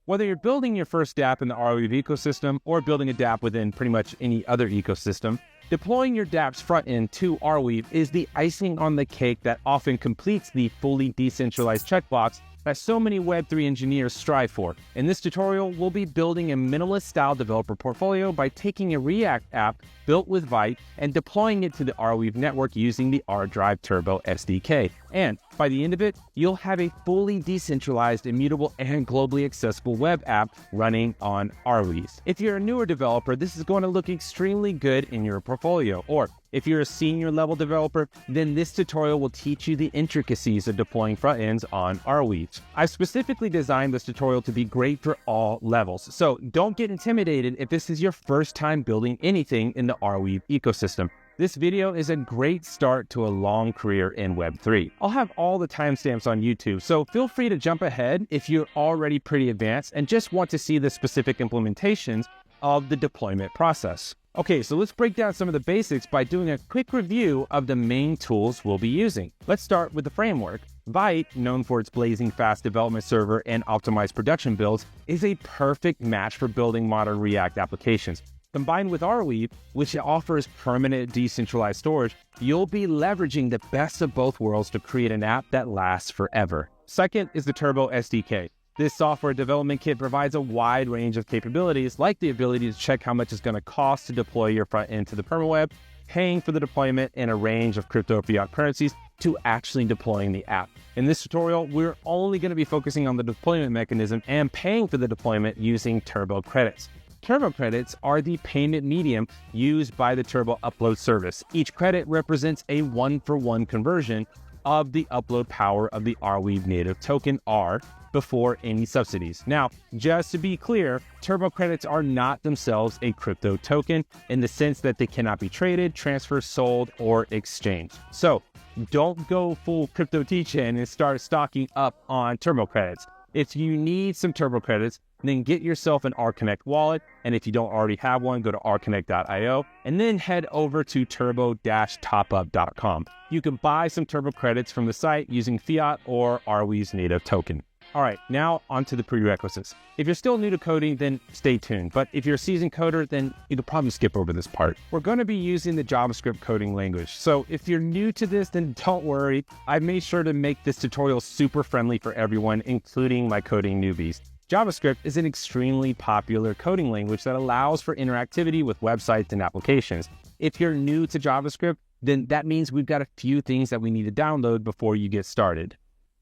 Whether you're building your first dApp in the Arweave ecosystem or building a dApp within pretty much any other ecosystem, deploying your dApp's front end to Arweave is the icing on the cake that often completes the fully decentralized checkbox that so many Web3 engineers strive for. In this tutorial, we'll be building a minimalist-style developer portfolio by taking a React app built with Vite and deploying it to the Arweave network using the ArDrive Turbo SDK. And by the end of it, you'll have a fully decentralized, immutable, and globally accessible web app running on Arweave. If you're a newer developer, this is going to look extremely good in your portfolio. Or if you're a senior level developer, then this tutorial will teach you the intricacies of deploying front ends on Arweave. I've specifically designed this tutorial to be great for all levels, so don't get intimidated if this is your first time building anything in the Arweave ecosystem. This video is a great start to a long career in Web3. I'll have all the timestamps on YouTube, so feel free to jump ahead if you're already pretty advanced and just want to see the specific implementations of the deployment process. Okay, so let's break down some of the basics by doing a quick review of the main tools we'll be using. Let's start with the framework. Vite, known for its blazing fast development server and optimized production builds, is a perfect match for building modern React applications. Combined with Arweave, which offers permanent decentralized storage, you'll be leveraging the best of both worlds to create an app that lasts forever. Second is the Turbo SDK. This software development kit provides a wide range of capabilities, like the ability to check how much it's going to cost to deploy your front end to the permaweb, paying for the deployment in a range of crypto fiat currencies, to actually deploying the app. In this tutorial, we're only going to be focusing on the deployment mechanism and paying for the deployment using Turbo credits. Turbo credits are the payment medium used by the Turbo upload service. Each credit represents a one-for-one conversion of the upload power of the Arweave native token R before any subsidies. Now, just to be clear, Turbo credits are not themselves a crypto token in the sense that they cannot be traded, transferred, sold, or exchanged. So don't go full crypto teach-in and start stocking up on Turbo credits. If you need some Turbo credits, then get yourself an rConnect wallet. And if you don't already have one, go to rconnect.io and then head over to turbo-topup.com. You can buy some Turbo credits from the site using fiat or Arweave's native token. All right, now onto the prerequisites. If you're still new to coding, then stay tuned. But if you're a seasoned coder, then you can probably skip over this part. We're going to be using the JavaScript coding language. So if you're new to this, then don't worry. I've made sure to make this tutorial super friendly for everyone, including my coding newbies. JavaScript is an extremely popular coding language that allows for interactivity with websites and applications. If you're new to JavaScript, then that means we've got a few things that we need to download before you get started.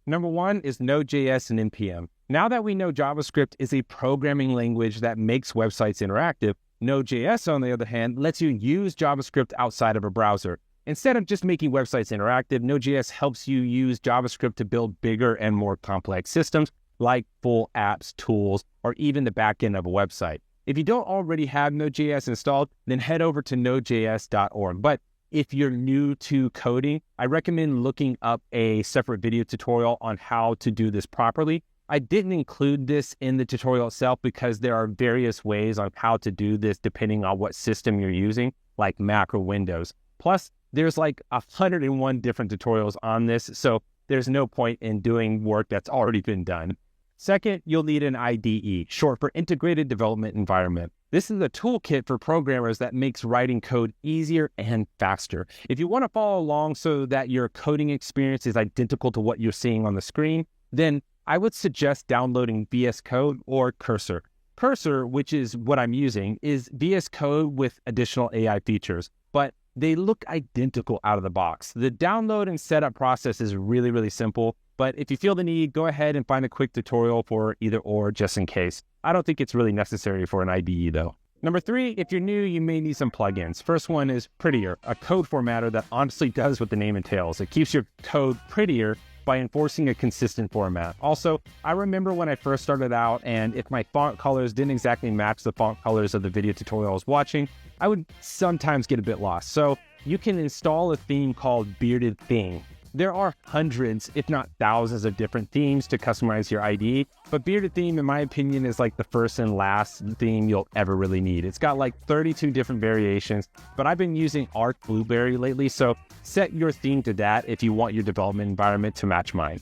Number one is Node.js and NPM. Now that we know JavaScript is a programming language that makes websites interactive, Node.js, on the other hand, lets you use JavaScript outside of a browser. Instead of just making websites interactive, Node.js helps you use JavaScript to build bigger and more complex systems like full apps, tools, or even the backend of a website. If you don't already have Node.js installed, then head over to nodejs.org. But if you're new to coding, I recommend looking up a separate video tutorial on how to do this properly. I didn't include this in the tutorial itself because there are various ways on how to do this depending on what system you're using, like Mac or Windows. Plus, there's like 101 different tutorials on this, so there's no point in doing work that's already been done. Second, you'll need an IDE, short for Integrated Development Environment. This is a toolkit for programmers that makes writing code easier and faster. If you want to follow along so that your coding experience is identical to what you're seeing on the screen, then I would suggest downloading VS Code or Cursor. Cursor, which is what I'm using, is VS Code with additional AI features, but they look identical out of the box. The download and setup process is really, really simple. But if you feel the need, go ahead and find a quick tutorial for either or just in case. I don't think it's really necessary for an IDE though. Number three, if you're new, you may need some plugins. First one is Prettier, a code formatter that honestly does what the name entails. It keeps your code prettier by enforcing a consistent format. Also, I remember when I first started out and if my font colors didn't exactly match the font colors of the video tutorial I was watching, I would sometimes get a bit lost. So you can install a theme called Bearded Theme. There are hundreds, if not thousands, of different themes to customize your IDE, but Bearded Theme, in my opinion, is like the first and last theme you'll ever really need. It's got like 32 different variations, but I've been using Arc Blueberry lately, so set your theme to that if you want your development environment to match mine.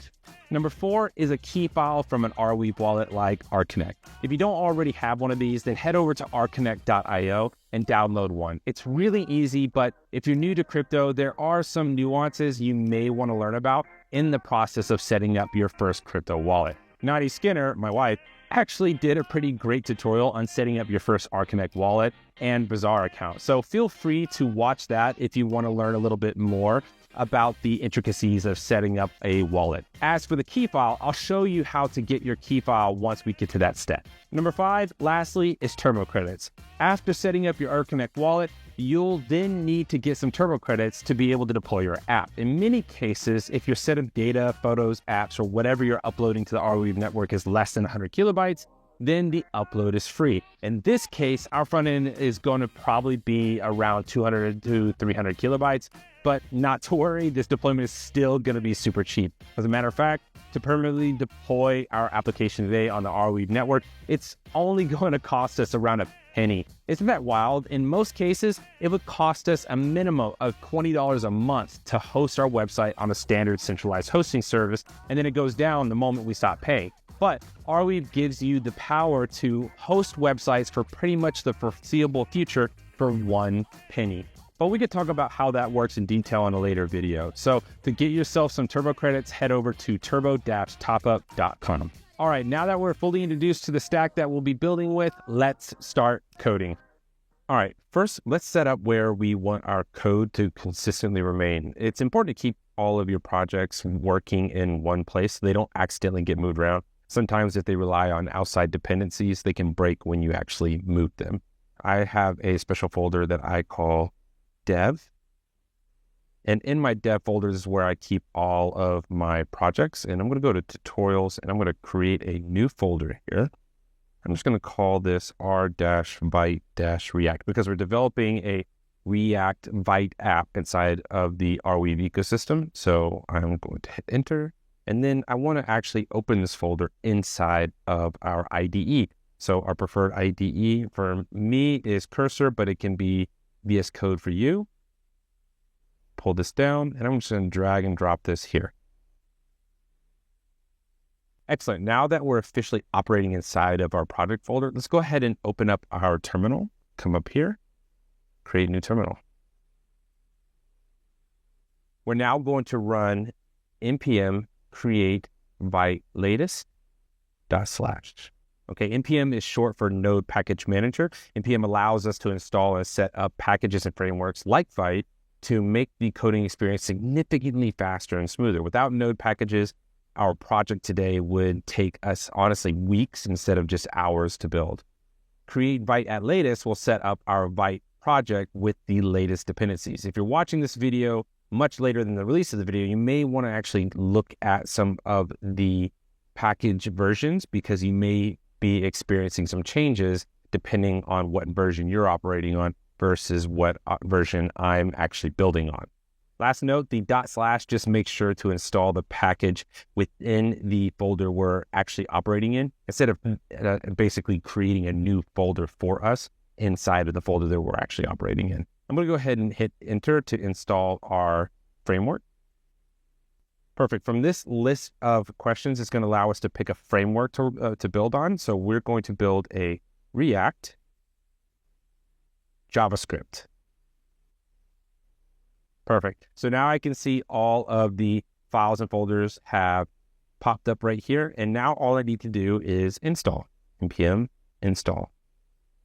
Number 4 is a key file from an Arweave wallet like rconnect. If you don't already have one of these, then head over to rconnect.io and download one. It's really easy, but if you're new to crypto, there are some nuances you may want to learn about in the process of setting up your first crypto wallet. Nadi Skinner, my wife, actually did a pretty great tutorial on setting up your first rconnect wallet and Bazaar account. So feel free to watch that if you want to learn a little bit more about the intricacies of setting up a wallet. As for the key file, I'll show you how to get your key file once we get to that step. Number 5, lastly, is turbo credits. After setting up your rconnect wallet, you'll then need to get some turbo credits to be able to deploy your app. In many cases, if your set of data, photos, apps, or whatever you're uploading to the Arweave network is less than 100 kilobytes, then the upload is free. In this case, our front end is going to probably be around 200 to 300 kilobytes, but not to worry, this deployment is still going to be super cheap. As a matter of fact, to permanently deploy our application today on the Arweave network, it's only going to cost us around a penny. Isn't that wild? In most cases, it would cost us a minimum of $20 a month to host our website on a standard centralized hosting service, and then it goes down the moment we stop paying. But Arweave gives you the power to host websites for pretty much the foreseeable future for 1 penny. But we could talk about how that works in detail in a later video. So to get yourself some turbo credits, head over to turbo-topup.com. All right, now that we're fully introduced to the stack that we'll be building with, let's start coding. All right, first, let's set up where we want our code to consistently remain. It's important to keep all of your projects working in one place so they don't accidentally get moved around. Sometimes if they rely on outside dependencies, they can break when you actually move them. I have a special folder that I call dev. And in my dev folders is where I keep all of my projects. And I'm going to go to tutorials and I'm going to create a new folder here. I'm just going to call this r-vite-react because we're developing a React Vite app inside of the Arweave ecosystem. So I'm going to hit enter. And then I want to actually open this folder inside of our IDE. So our preferred IDE for me is Cursor, but it can be VS Code for you. Pull this down, and I'm just going to drag and drop this here. Excellent. Now that we're officially operating inside of our project folder, let's go ahead and open up our terminal. Come up here, create a new terminal. We're now going to run npm create Vite latest /. Okay, npm is short for Node Package Manager. npm allows us to install and set up packages and frameworks like Vite to make the coding experience significantly faster and smoother. Without Node packages, our project today would take us, honestly, weeks instead of just hours to build. Create Vite at latest will set up our Vite project with the latest dependencies. If you're watching this video much later than the release of the video, you may want to actually look at some of the package versions because you may be experiencing some changes depending on what version you're operating on versus what version I'm actually building on. Last note, the // just makes sure to install the package within the folder we're actually operating in instead of basically creating a new folder for us inside of the folder that we're actually operating in. I'm going to go ahead and hit enter to install our framework. Perfect. From this list of questions, it's going to allow us to pick a framework to build on. So we're going to build a React JavaScript. Perfect. So now I can see all of the files and folders have popped up right here. And now all I need to do is install. npm install.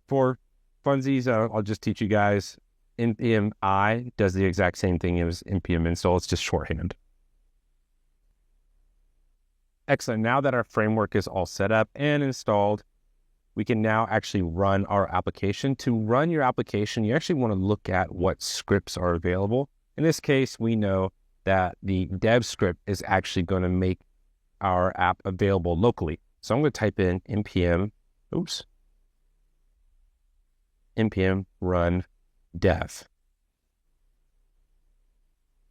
For funsies, I'll just teach you guys. npm I does the exact same thing as npm install. It's just shorthand. Excellent. Now that our framework is all set up and installed, we can now actually run our application. To run your application, you actually want to look at what scripts are available. In this case, we know that the dev script is actually going to make our app available locally. So I'm going to type in npm run dev.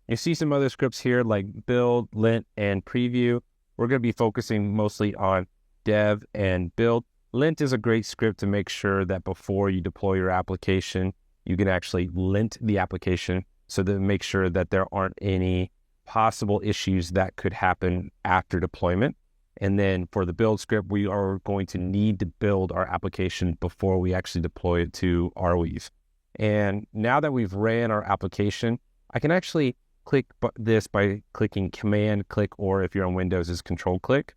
You see some other scripts here like build, lint, and preview. We're going to be focusing mostly on dev and build. Lint is a great script to make sure that before you deploy your application, you can actually lint the application so that make sure that there aren't any possible issues that could happen after deployment. And then for the build script, we are going to need to build our application before we actually deploy it to Arweave. And now that we've ran our application, I can actually click this by clicking Command click, or if you're on Windows, is Control click.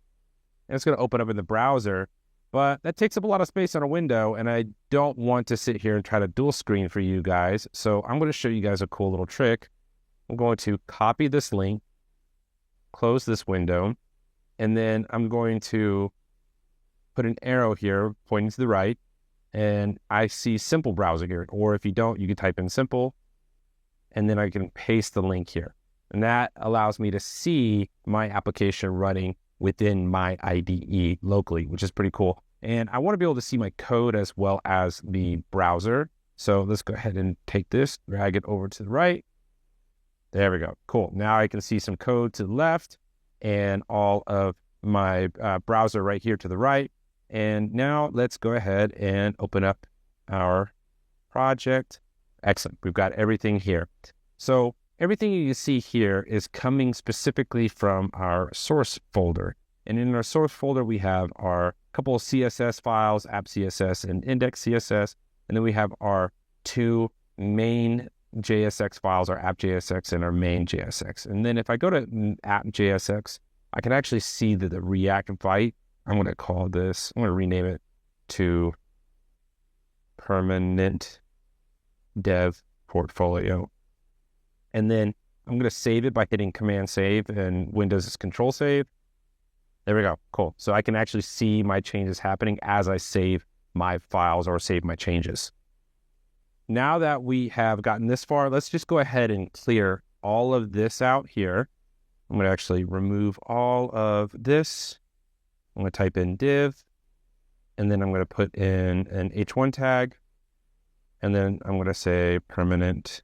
And it's going to open up in the browser, but that takes up a lot of space on a window, and I don't want to sit here and try to dual screen for you guys. So I'm going to show you guys a cool little trick. I'm going to copy this link, close this window, and then I'm going to put an arrow here pointing to the right, and I see simple browser here. Or if you don't, you can type in simple, and then I can paste the link here. And that allows me to see my application running within my IDE locally, which is pretty cool. And I want to be able to see my code as well as the browser. So let's go ahead and take this, drag it over to the right. There we go. Cool. Now I can see some code to the left and all of my browser right here to the right. And now let's go ahead and open up our project. Excellent. We've got everything here. So everything you see here is coming specifically from our source folder. And in our source folder, we have our couple of CSS files, app CSS and index CSS. And then we have our two main JSX files, our app JSX and our main JSX. And then if I go to app JSX, I can actually see that the React Vite, I'm going to rename it to Permanent Dev Portfolio. And then I'm going to save it by hitting Command Save, and Windows is Control Save. There we go. Cool. So I can actually see my changes happening as I save my files or save my changes. Now that we have gotten this far, let's just go ahead and clear all of this out here. I'm going to actually remove all of this. I'm going to type in div, and then I'm going to put in an H1 tag, and then I'm going to say permanent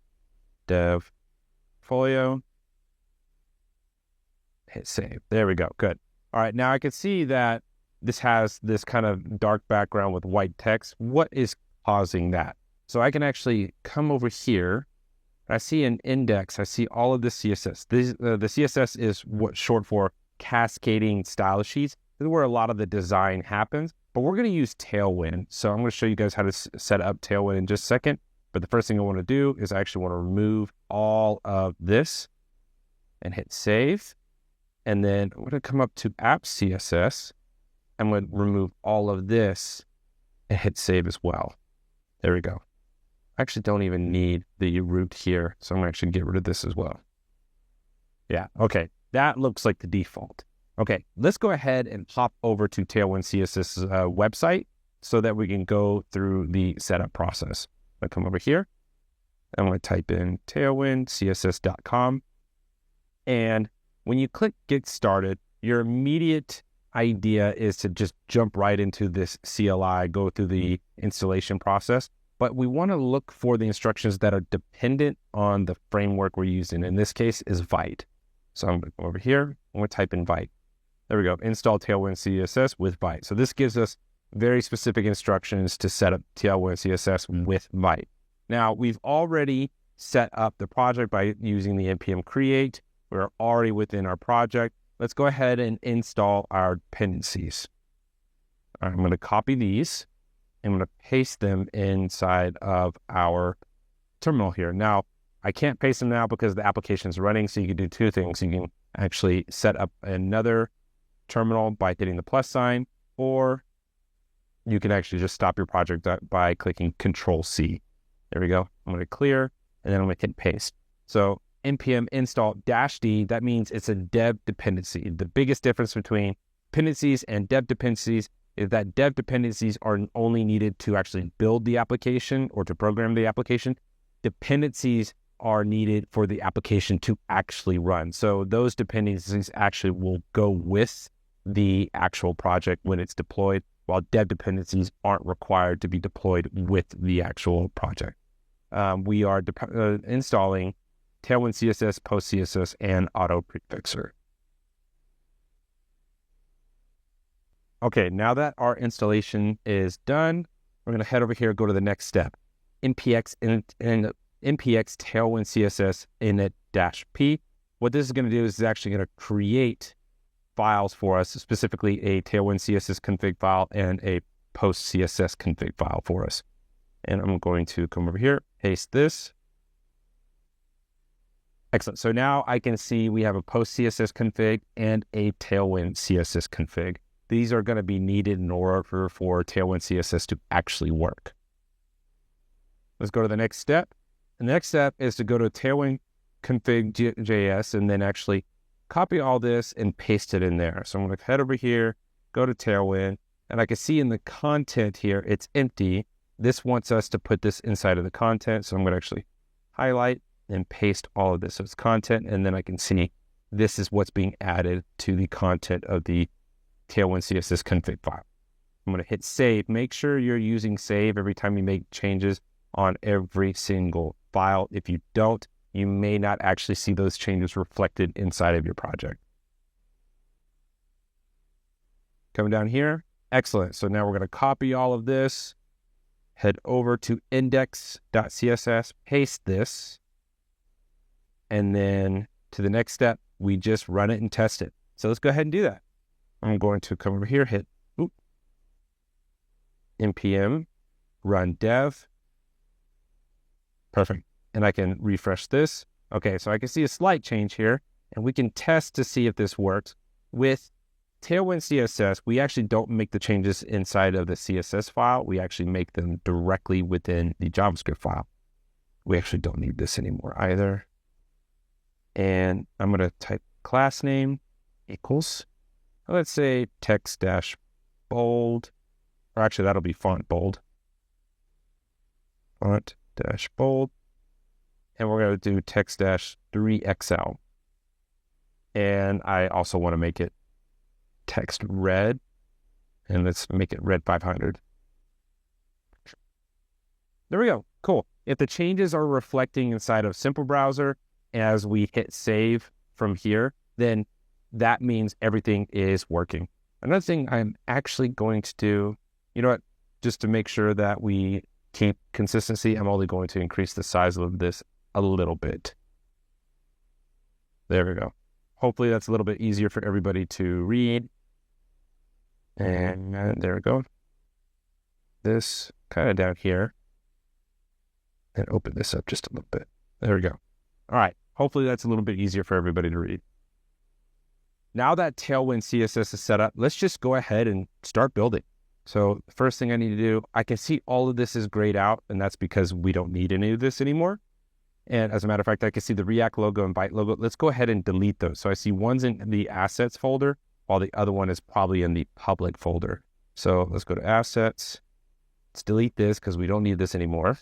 dev portfolio. Hit save. There we go. Good. All right. Now I can see that this has this kind of dark background with white text. What is causing that? So I can actually come over here. I see an index. I see all of the CSS. The CSS is what's short for cascading style sheets. This is where a lot of the design happens. But we're going to use Tailwind. So I'm going to show you guys how to set up Tailwind in just a second. But the first thing I want to do is I actually want to remove all of this and hit save. And then I'm going to come up to app CSS. I'm going to remove all of this and hit save as well. There we go. I actually don't even need the root here. So I'm going to actually get rid of this as well. Yeah. Okay. That looks like the default. Okay. Let's go ahead and hop over to Tailwind CSS website so that we can go through the setup process. I come over here. I'm going to type in tailwindcss.com. And when you click get started, your immediate idea is to just jump right into this CLI, go through the installation process. But we want to look for the instructions that are dependent on the framework we're using. In this case is Vite. So I'm going to go over here. I'm going to type in Vite. There we go. Install Tailwind CSS with Vite. So this gives us very specific instructions to set up Tailwind CSS with Vite. Now, we've already set up the project by using the npm create. We're already within our project. Let's go ahead and install our dependencies. All right, I'm going to copy these. I'm going to paste them inside of our terminal here. Now, I can't paste them now because the application is running, so you can do two things. You can actually set up another terminal by hitting the plus sign, or you can actually just stop your project by clicking Control-C. There we go. I'm going to clear, and then I'm going to hit paste. So npm install -d, that means it's a dev dependency. The biggest difference between dependencies and dev dependencies is that dev dependencies are only needed to actually build the application or to program the application. Dependencies are needed for the application to actually run. So those dependencies actually will go with the actual project when it's deployed, while dev dependencies aren't required to be deployed with the actual project. We are installing Tailwind CSS, Post CSS, and Auto Prefixer. Okay, now that our installation is done, we're going to head over here and go to the next step. npx Tailwind CSS init-p. what this is going to do is it's actually going to create files for us, specifically a Tailwind CSS config file and a post CSS config file for us. And I'm going to come over here, paste this. Excellent. So now I can see we have a post CSS config and a Tailwind CSS config. These are going to be needed in order for Tailwind CSS to actually work. Let's go to the next step. And the next step is to go to Tailwind config.js and then actually copy all this and paste it in there. So I'm going to head over here, go to Tailwind, and I can see in the content here, it's empty. This wants us to put this inside of the content. So I'm going to actually highlight and paste all of this. So it's content, and then I can see this is what's being added to the content of the Tailwind CSS config file. I'm going to hit save. Make sure you're using save every time you make changes on every single file. If you don't, you may not actually see those changes reflected inside of your project. Coming down here. Excellent. So now we're going to copy all of this, head over to index.css, paste this, and then to the next step, we just run it and test it. So let's go ahead and do that. I'm going to come over here, hit npm run dev. Perfect. And I can refresh this. Okay, so I can see a slight change here, and we can test to see if this works. With Tailwind CSS, we actually don't make the changes inside of the CSS file. We actually make them directly within the JavaScript file. We actually don't need this anymore either. And I'm going to type class name equals, let's say text-bold, or actually that'll be font bold. Font-bold. And we're going to do text-3XL. And I also want to make it text red. And let's make it red 500. There we go. Cool. If the changes are reflecting inside of Simple Browser as we hit save from here, then that means everything is working. Another thing I'm actually going to do, you know what, just to make sure that we keep consistency, I'm only going to increase the size of this a little bit. There we go. Hopefully that's a little bit easier for everybody to read. And there we go. This kind of down here. And open this up just a little bit. There we go. All right. Hopefully that's a little bit easier for everybody to read. Now that Tailwind CSS is set up, let's just go ahead and start building. So the first thing I need to do, I can see all of this is grayed out, and that's because we don't need any of this anymore. And as a matter of fact, I can see the React logo and Vite logo. Let's go ahead and delete those. So I see one's in the assets folder, while the other one is probably in the public folder. So let's go to assets. Let's delete this because we don't need this anymore.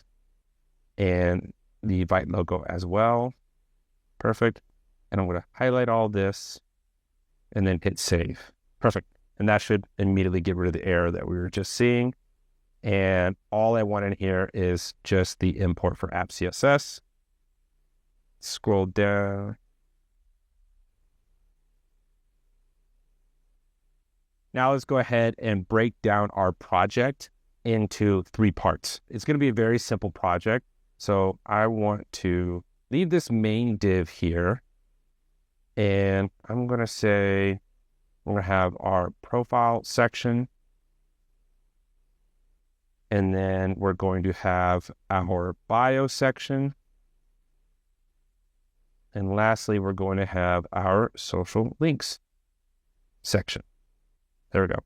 And the Vite logo as well. Perfect. And I'm going to highlight all this and then hit save. Perfect. And that should immediately get rid of the error that we were just seeing. And all I want in here is just the import for app CSS. Scroll down. Now let's go ahead and break down our project into 3 parts. It's going to be a very simple project. So I want to leave this main div here. And I'm going to say we're going to have our profile section. And then we're going to have our bio section. And lastly, we're going to have our social links section. There we go.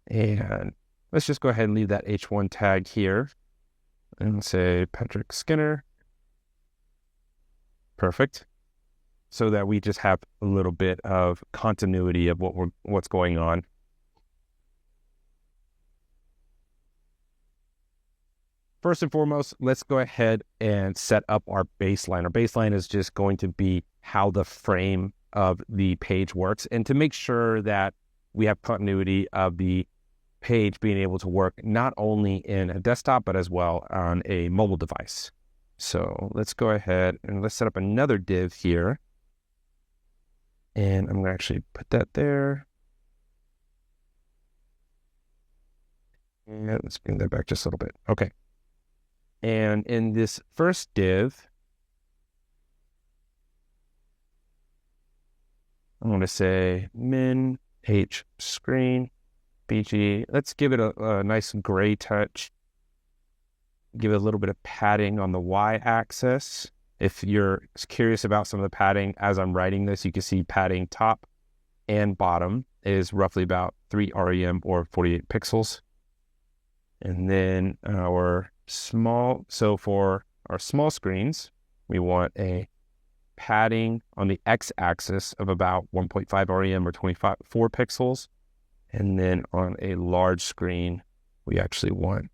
And let's just go ahead and leave that H1 tag here and say Patrick Skinner. Perfect. So that we just have a little bit of continuity of what's going on. First and foremost, let's go ahead and set up our baseline. Our baseline is just going to be how the frame of the page works, and to make sure that we have continuity of the page being able to work not only in a desktop, but as well on a mobile device. So let's go ahead and let's set up another div here. And I'm going to actually put that there. And let's bring that back just a little bit. Okay. And in this first div, I'm going to say min h screen bg. Let's give it a nice gray touch. Give it a little bit of padding on the y-axis. If you're curious about some of the padding, as I'm writing this, you can see padding top and bottom is roughly about 3 rem or 48 pixels. And then so for our small screens, we want a padding on the x-axis of about 1.5 rem or 4 pixels. And then on a large screen, we actually want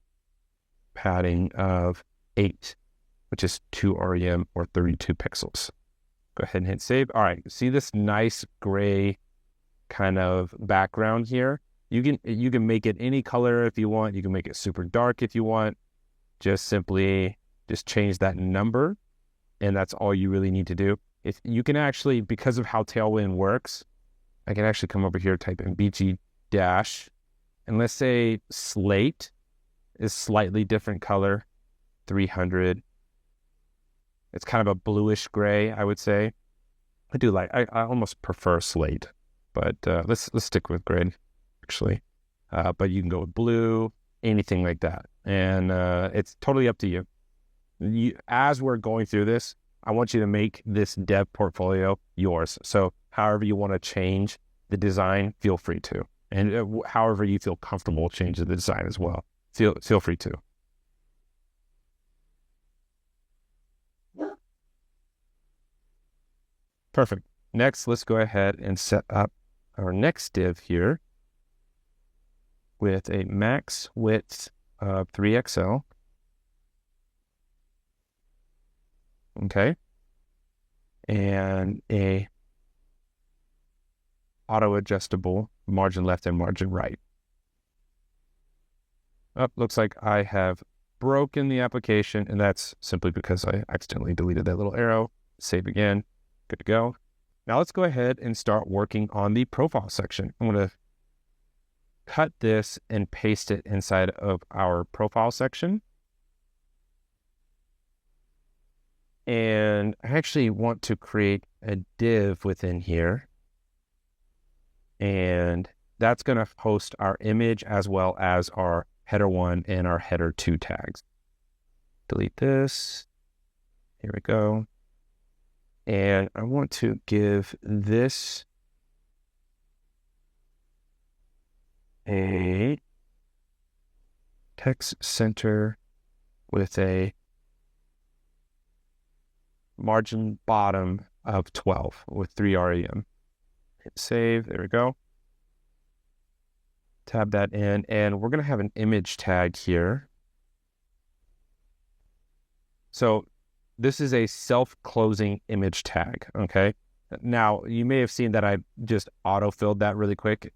padding of 8, which is 2 rem or 32 pixels. Go ahead and hit save. All right, see this nice gray kind of background here? You can make it any color if you want. You can make it super dark if you want. Just change that number, and that's all you really need to do. If you can actually, because of how Tailwind works, I can actually come over here, type in bg dash, and let's say slate is slightly different color, 300. It's kind of a bluish gray, I would say. I almost prefer slate, but let's stick with gray, actually. But you can go with blue, anything like that. And it's totally up to you. As we're going through this, I want you to make this dev portfolio yours. So however you want to change the design, feel free to. And however you feel comfortable changing the design as well, feel free to. Perfect. Next, let's go ahead and set up our next div here with a max width of 3XL. Okay. And a auto adjustable margin left and margin right. Looks like I have broken the application, and that's simply because I accidentally deleted that little arrow. Save again. Good to go. Now let's go ahead and start working on the profile section. I'm going to cut this and paste it inside of our profile section. And I actually want to create a div within here. And that's going to host our image as well as our header 1 and our header 2 tags. Delete this. Here we go. And I want to give this a text center with a margin bottom of 12 with 3 rem. Hit save. There we go. Tab that in, and we're going to have an image tag here. So this is a self-closing image tag, okay? Now, you may have seen that I just auto-filled that really quick.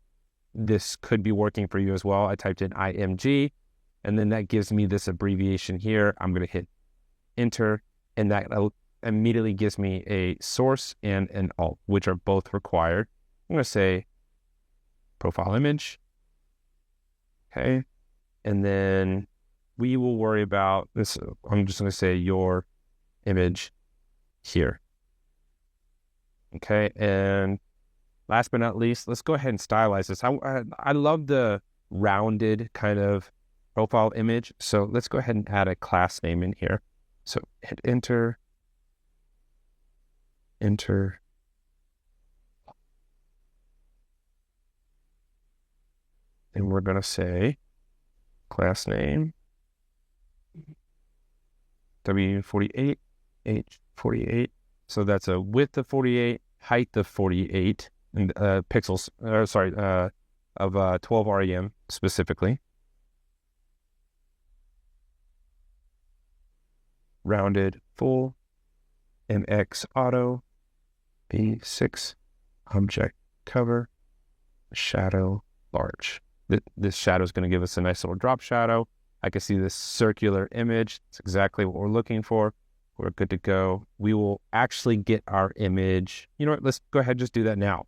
This could be working for you as well. I typed in IMG, and then that gives me this abbreviation here. I'm going to hit enter, and that immediately gives me a source and an alt, which are both required. I'm going to say profile image. Okay. And then we will worry about this. I'm just going to say your image here. Okay. And last but not least, let's go ahead and stylize this. I love the rounded kind of profile image. So let's go ahead and add a class name in here. So hit enter. Enter. And we're going to say class name W48, H48. So that's a width of 48, height of 48 and pixels, of 12 rem specifically. Rounded full, MX auto, B6, object cover, shadow large. This shadow is going to give us a nice little drop shadow. I can see this circular image. It's exactly what we're looking for. We're good to go. We will actually get our image. You know what? Let's go ahead and just do that now.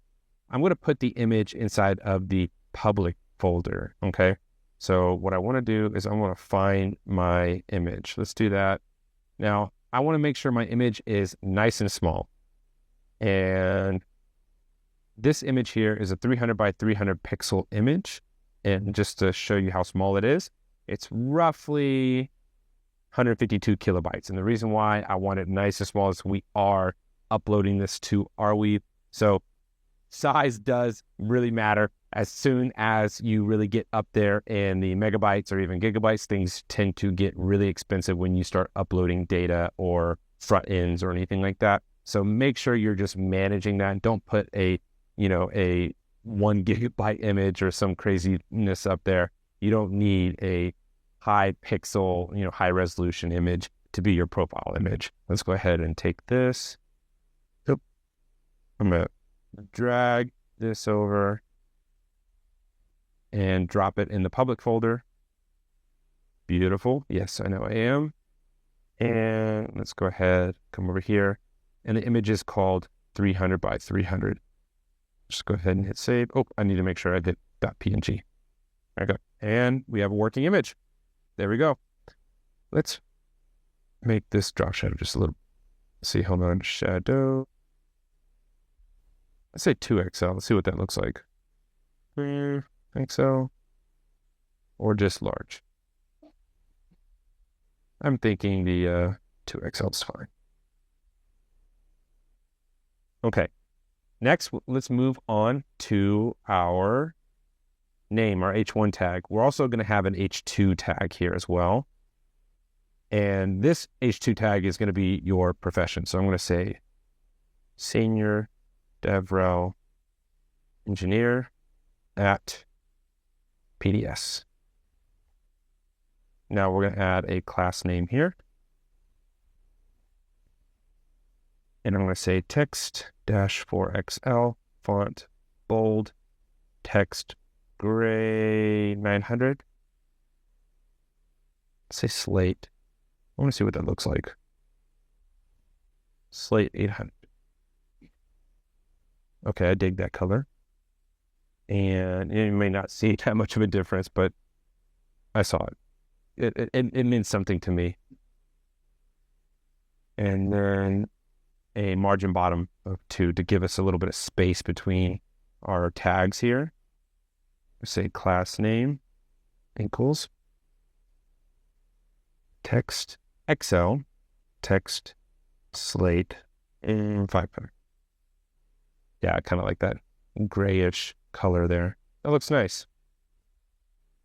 I'm going to put the image inside of the public folder. Okay. So what I want to do is I want to find my image. Let's do that. Now, I want to make sure my image is nice and small. And This image here is a 300 by 300 pixel image. And just to show you how small it is, it's roughly 152 kilobytes. And the reason why I want it nice and small is we are uploading this to Arweave. So size does really matter. As soon as you really get up there in the megabytes or even gigabytes, things tend to get really expensive when you start uploading data or front ends or anything like that. So make sure you're just managing that. Don't put a 1 gigabyte image or some craziness up there. You don't need a high pixel, high resolution image to be your profile image. Let's go ahead and take this. I'm going to drag this over and drop it in the public folder. Beautiful. Yes, I know I am. And let's go ahead, come over here. And the image is called 300 by 300. Just go ahead and hit save. Oh, I need to make sure I did .png. There we go. And we have a working image. There we go. Let's make this drop shadow just a little. Let's see, hold on. Shadow. Let's say 2XL. Let's see what that looks like. XL. Or just large. I'm thinking the 2XL is fine. Okay. Next, let's move on to our name, our H1 tag. We're also going to have an H2 tag here as well. And this H2 tag is going to be your profession. So I'm going to say Senior DevRel Engineer at PDS. Now we're going to add a class name here. And I'm going to say text-4XL, font bold, text gray 900. Say slate. I want to see what that looks like. Slate 800. Okay, I dig that color. And you may not see that much of a difference, but I saw it. It means something to me. And then a margin bottom of 2 to give us a little bit of space between our tags here. Say class name equals text XL, text slate, and 500. Yeah, I kind of like that grayish color there. That looks nice.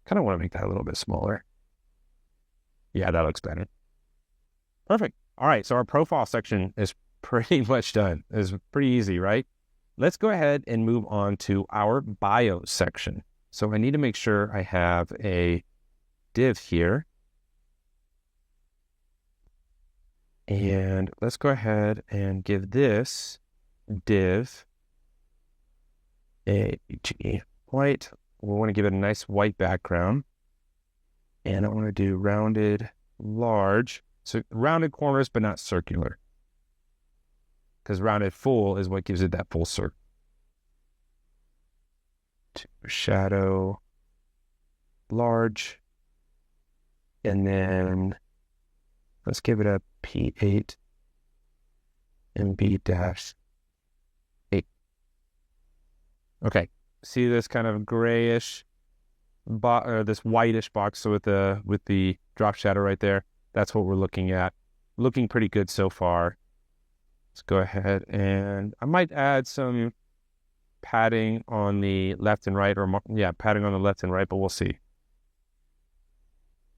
Kind of want to make that a little bit smaller. Yeah, that looks better. Perfect. All right, so our profile section is pretty much done. It's pretty easy, right? Let's go ahead and move on to our bio section. So I need to make sure I have a div here. And let's go ahead and give this div a white. We want to give it a nice white background. And I want to do rounded large. So rounded corners, but not circular. Because rounded full is what gives it that full circle. Shadow large. And then let's give it a P8 and B-8. Okay, see this kind of grayish or this whitish box with the drop shadow right there. That's what we're looking at. Looking pretty good so far. Let's go ahead and I might add some padding on the left and right, padding on the left and right, but we'll see.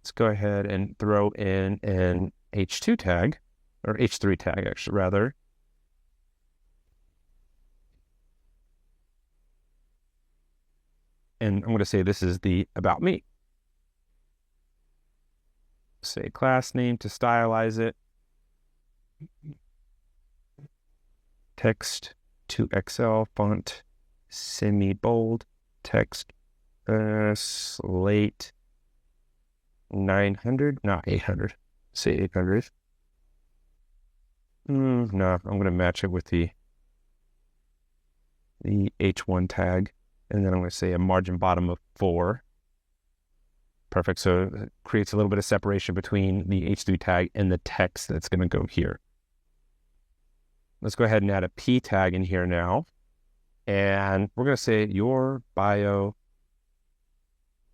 Let's go ahead and throw in an H2 tag, or H3 tag actually, rather. And I'm going to say this is the about me. Say class name to stylize it. Text 2XL font semi-bold. Text slate 900, not 800. Say 800. No, I'm going to match it with the H1 tag. And then I'm going to say a margin bottom of 4. Perfect. So it creates a little bit of separation between the H3 tag and the text that's going to go here. Let's go ahead and add a P tag in here now. And we're going to say your bio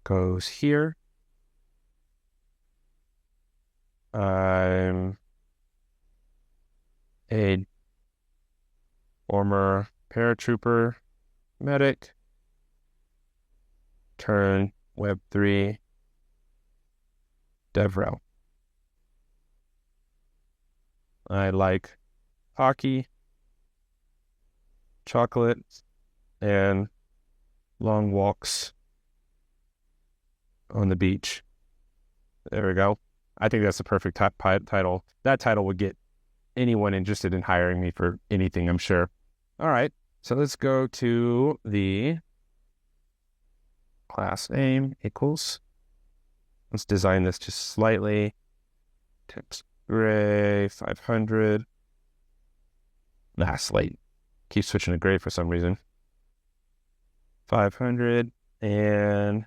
goes here. I'm a former paratrooper medic, turn Web3 DevRel. I like hockey, chocolate, and long walks on the beach. There we go. I think that's the perfect title. That title would get anyone interested in hiring me for anything, I'm sure. All right, so let's go to the class name equals. Let's design this just slightly. Text gray, 500. Slate. Keep switching to gray for some reason. 500 and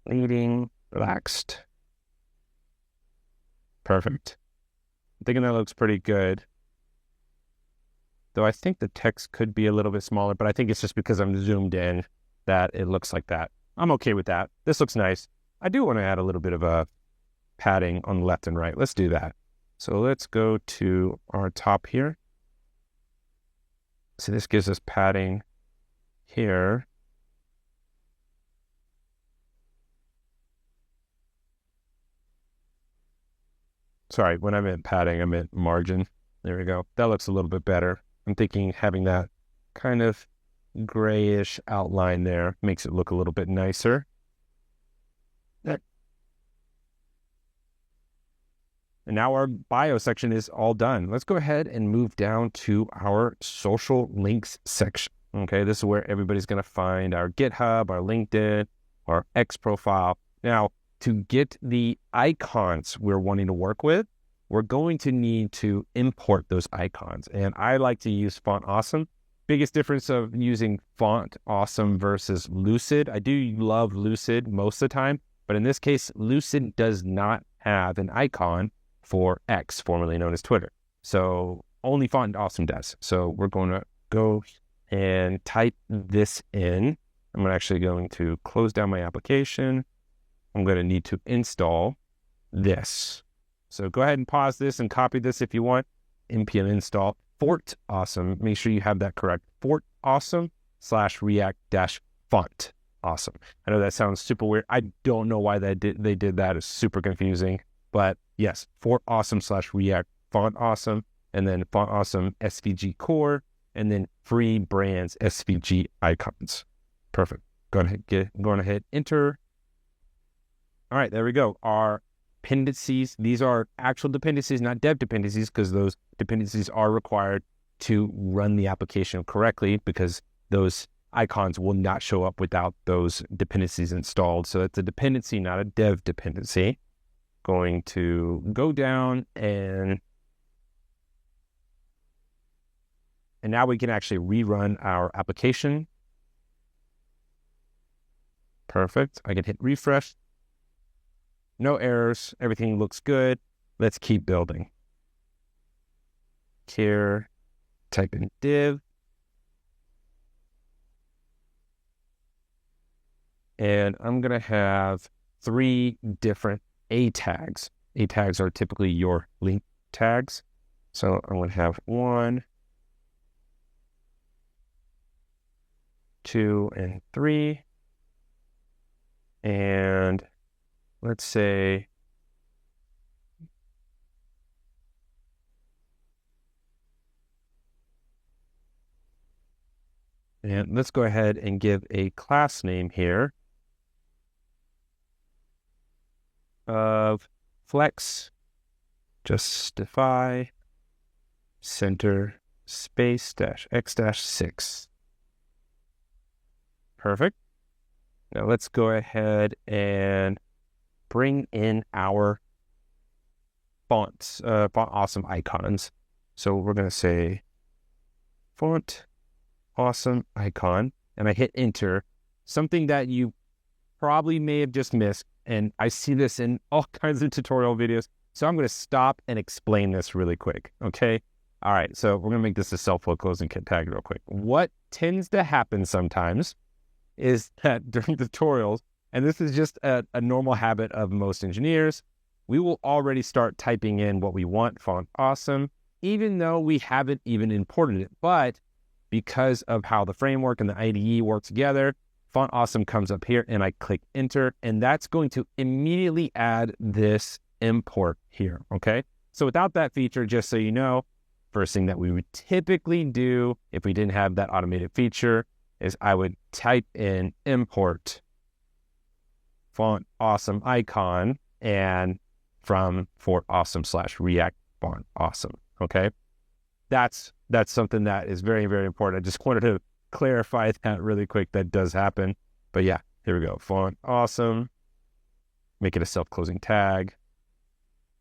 leading, relaxed. Perfect. I'm thinking that looks pretty good. Though I think the text could be a little bit smaller, but I think it's just because I'm zoomed in that it looks like that. I'm okay with that. This looks nice. I do want to add a little bit of a padding on the left and right. Let's do that. So let's go to our top here. So this gives us padding here. Sorry, when I meant padding, I meant margin. There we go. That looks a little bit better. I'm thinking having that kind of grayish outline there makes it look a little bit nicer. And now our bio section is all done. Let's go ahead and move down to our social links section. Okay, this is where everybody's going to find our GitHub, our LinkedIn, our X profile. Now, to get the icons we're wanting to work with, we're going to need to import those icons. And I like to use Font Awesome. Biggest difference of using Font Awesome versus Lucid. I do love Lucid most of the time, but in this case, Lucid does not have an icon for X, formerly known as Twitter. So only Font Awesome does. So we're going to go and type this in. I'm actually going to close down my application. I'm going to need to install this. So go ahead and pause this and copy this if you want. npm install Fort Awesome. Make sure you have that correct. Fort Awesome /react-font awesome. I know that sounds super weird. I don't know why they did that. It's super confusing. But yes, Fort Awesome /react font awesome, and then Font Awesome SVG core, and then free brands SVG icons. Perfect. Going to hit enter. All right, there we go. Our dependencies, these are actual dependencies, not dev dependencies, because those dependencies are required to run the application correctly, because those icons will not show up without those dependencies installed. So it's a dependency, not a dev dependency. Going to go down and now we can actually rerun our application. Perfect. I can hit refresh. No errors. Everything looks good. Let's keep building. Here, type in div. And I'm going to have 3 different A tags. A tags are typically your link tags. So I'm going to have 1, 2, and 3. And let's say and let's go ahead and give a class name here of flex justify center space -x-6. Perfect. Now let's go ahead and bring in our fonts, Font Awesome icons. So we're going to say Font Awesome icon, and I hit enter. Something that you probably may have just missed, and I see this in all kinds of tutorial videos. So I'm going to stop and explain this really quick, okay? All right, so we're gonna make this a self-flow closing tag real quick. What tends to happen sometimes is that during tutorials, and this is just a normal habit of most engineers, we will already start typing in what we want, font awesome, even though we haven't even imported it. But because of how the framework and the IDE work together, font awesome comes up here and I click enter, and that's going to immediately add this import here, okay? So without that feature, just so you know, first thing that we would typically do if we didn't have that automated feature is I would type in import font awesome icon and from font awesome / react font awesome, okay? That's something that is very, very important. I just wanted to clarify that really quick. That does happen. But yeah, here we go. Font awesome. Make it a self-closing tag.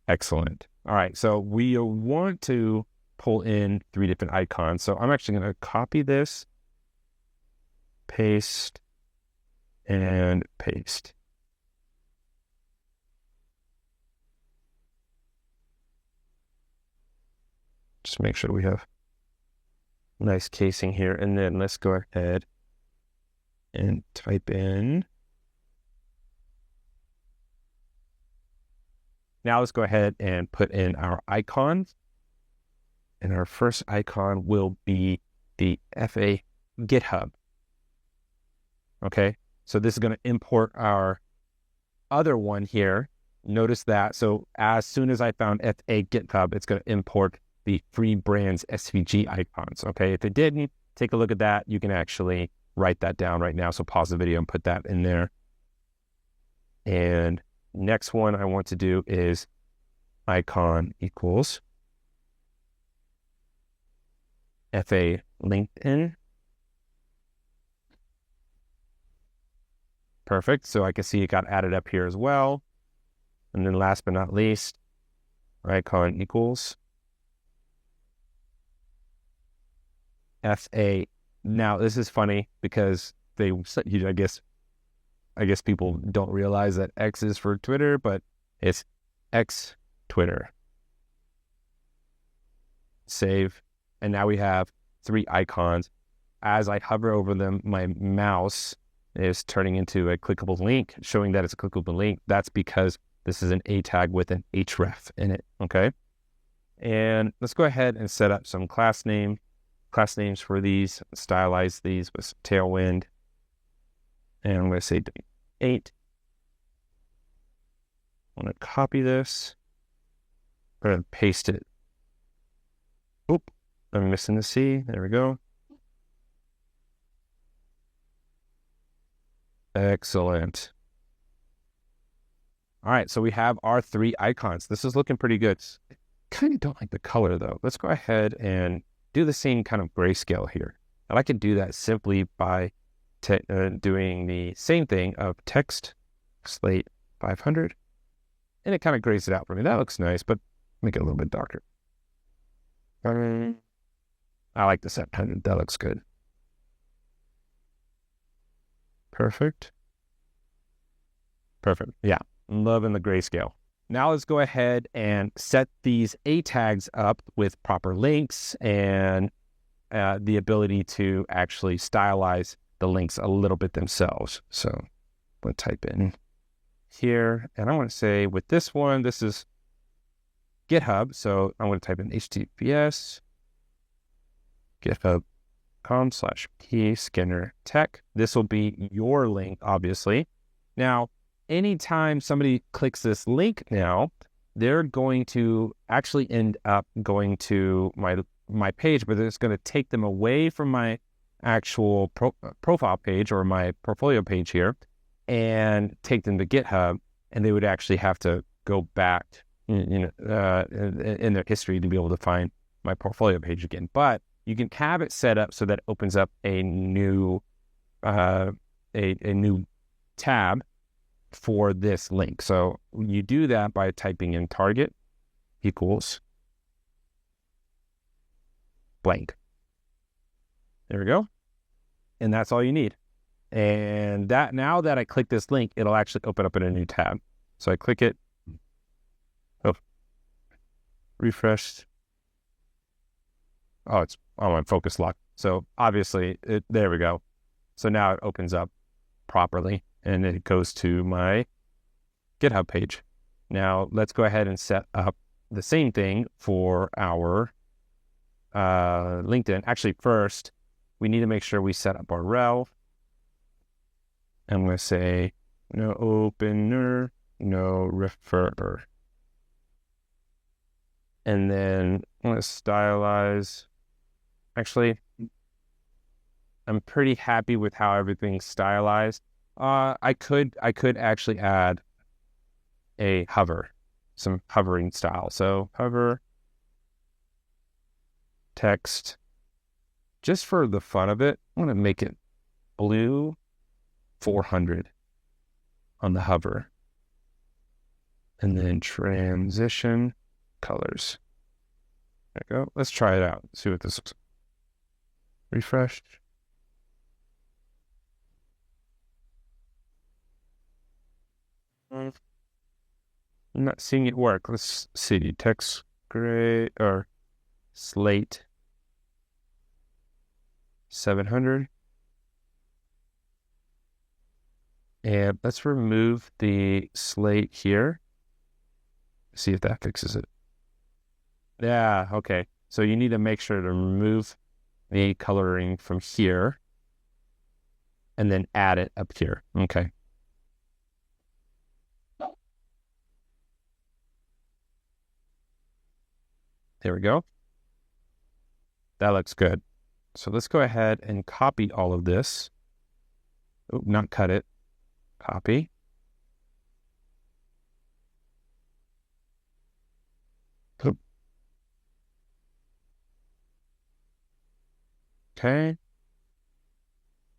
Excellent. All right, so we want to pull in 3 different icons. So I'm actually going to copy this, paste, and paste. Just make sure we have nice casing here. And then let's go ahead and type in. Now let's go ahead and put in our icons. And our first icon will be the FA GitHub. Okay, so this is going to import our other one here. Notice that. So as soon as I found FA GitHub, it's going to import the free brands SVG icons. Okay, if it didn't, take a look at that. You can actually write that down right now. So pause the video and put that in there. And next one I want to do is icon equals FA LinkedIn. Perfect. So I can see it got added up here as well. And then last but not least, icon equals FA. Now this is funny because I guess people don't realize that X is for Twitter, but it's X Twitter. Save. And now we have 3 icons. As I hover over them, my mouse is turning into a clickable link, showing that it's a clickable link. That's because this is an A tag with an href in it, okay? And let's go ahead and set up some class names for these, stylize these with Tailwind. And I'm going to say 8. I'm going to copy this. I'm going to paste it. Oop, I'm missing the C. There we go. Excellent. All right, so we have our 3 icons. This is looking pretty good. I kind of don't like the color though. Let's go ahead and do the same kind of grayscale here. And I can do that simply by doing the same thing of text slate 500. And it kind of grays it out for me. That looks nice, but make it a little bit darker. I like the 700. That looks good. Perfect. Perfect. Yeah, I'm loving the grayscale. Now let's go ahead and set these A tags up with proper links and the ability to actually stylize the links a little bit themselves. So I'm going to type in here, and I want to say with this one, this is GitHub. So I'm going to type in HTTPS github.com/pskinnertech. This will be your link, obviously. Now, anytime somebody clicks this link now, they're going to actually end up going to my page, but it's going to take them away from my actual profile page or my portfolio page here and take them to GitHub, and they would actually have to go back in their history to be able to find my portfolio page again. But you can have it set up so that it opens up a new new tab for this link. So you do that by typing in target equals blank. There we go. And that's all you need. And that now that I click this link, it'll actually open up in a new tab. So I click it. Oh, refreshed. Oh, it's on my focus lock. So obviously, there we go. So now it opens up properly and it goes to my GitHub page. Now let's go ahead and set up the same thing for our LinkedIn. Actually, first, we need to make sure we set up our rel. I'm going to say no opener, no referrer. And then I'm going to stylize. Actually, I'm pretty happy with how everything's stylized. I could actually add a hover, some hovering style. So hover, text, just for the fun of it, I'm going to make it blue 400 on the hover. And then transition colors. There we go. Let's try it out. See what this looks like. Refresh. I'm not seeing it work. Let's see. Text gray or slate 700. And let's remove the slate here. See if that fixes it. Yeah, okay. So you need to make sure to remove the coloring from here and then add it up here. Okay. There we go. That looks good. So let's go ahead and copy all of this. Oh, not cut it. Copy. Oop. Okay.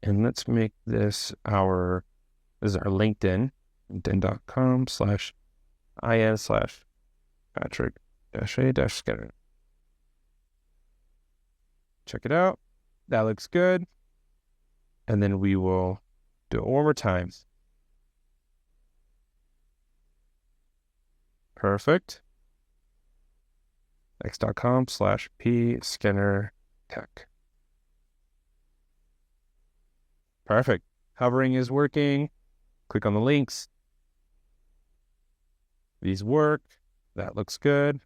And let's make this this is our LinkedIn, linkedin.com/in/Patrick-A-Skinner. Check it out. That looks good. And then we will do it one more time. Perfect. x.com/p-skinner-tech. Perfect. Hovering is working. Click on the links. These work. That looks good.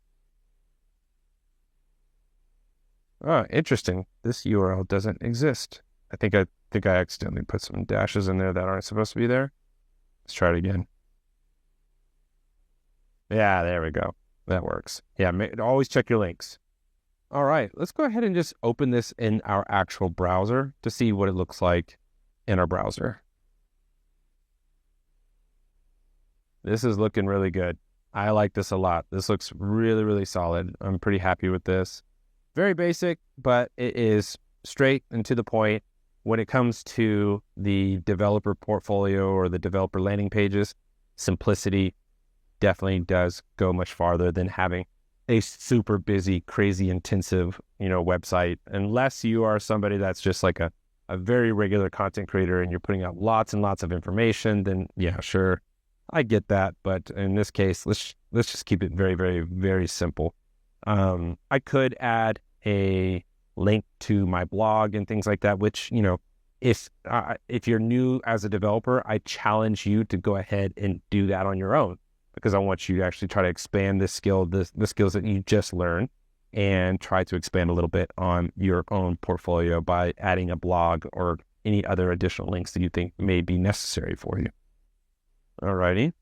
Oh, interesting. This URL doesn't exist. I think I accidentally put some dashes in there that aren't supposed to be there. Let's try it again. Yeah, there we go. That works. Yeah, always check your links. All right, let's go ahead and just open this in our actual browser to see what it looks like in our browser. This is looking really good. I like this a lot. This looks really, really solid. I'm pretty happy with this. Very basic, but it is straight and to the point. When it comes to the developer portfolio or the developer landing pages, simplicity definitely does go much farther than having a super busy, crazy intensive, website. Unless you are somebody that's just like a very regular content creator and you're putting out lots and lots of information, then yeah, sure, I get that. But in this case, let's just keep it very, very, very simple. I could add a link to my blog and things like that, which, if you're new as a developer, I challenge you to go ahead and do that on your own, because I want you to actually try to expand this skill, the skills that you just learned, and try to expand a little bit on your own portfolio by adding a blog or any other additional links that you think may be necessary for you. Alrighty.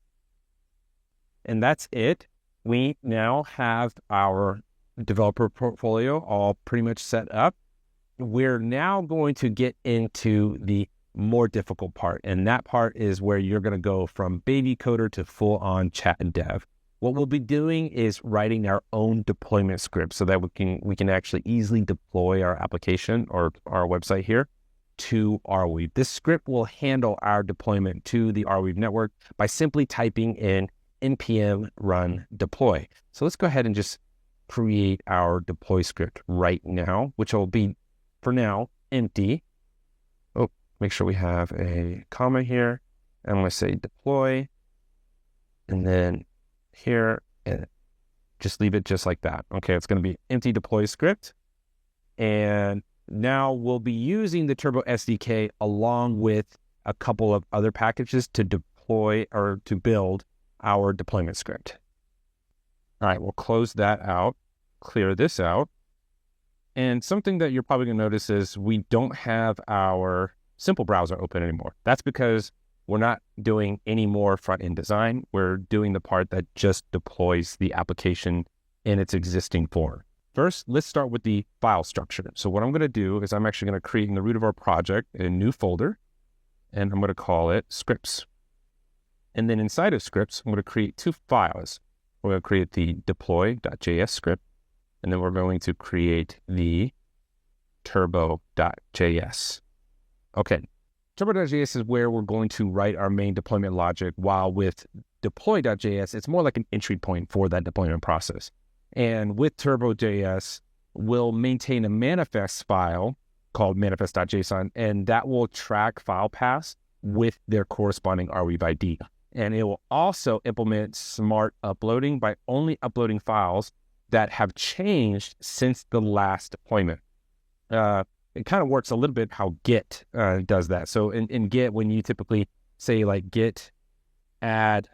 And that's it. We now have our developer portfolio all pretty much set up. We're now going to get into the more difficult part, and that part is where you're going to go from baby coder to full-on chat and dev. What we'll be doing is writing our own deployment script so that we can actually easily deploy our application or our website here to Arweave. This script will handle our deployment to the Arweave network by simply typing in npm run deploy. So let's go ahead and just create our deploy script right now, which will be, for now, empty. Oh, make sure we have a comma here. I'm going to say deploy, and then here, and just leave it just like that. Okay, it's going to be empty deploy script. And now we'll be using the Turbo SDK along with a couple of other packages to deploy or to build our deployment script. All right, we'll close that out, clear this out. And something that you're probably going to notice is we don't have our simple browser open anymore. That's because we're not doing any more front-end design. We're doing the part that just deploys the application in its existing form. First, let's start with the file structure. So what I'm going to do is I'm actually going to create in the root of our project a new folder, and I'm going to call it scripts. And then inside of scripts, I'm going to create two files. We're going to create the deploy.js script, and then we're going to create the Turbo.js. Okay, Turbo.js is where we're going to write our main deployment logic, while with deploy.js, it's more like an entry point for that deployment process. And with Turbo.js, we'll maintain a manifest file called manifest.json, and that will track file paths with their corresponding Arweave ID. And it will also implement smart uploading by only uploading files that have changed since the last deployment. It kind of works a little bit how Git does that. So in Git, when you typically say like git add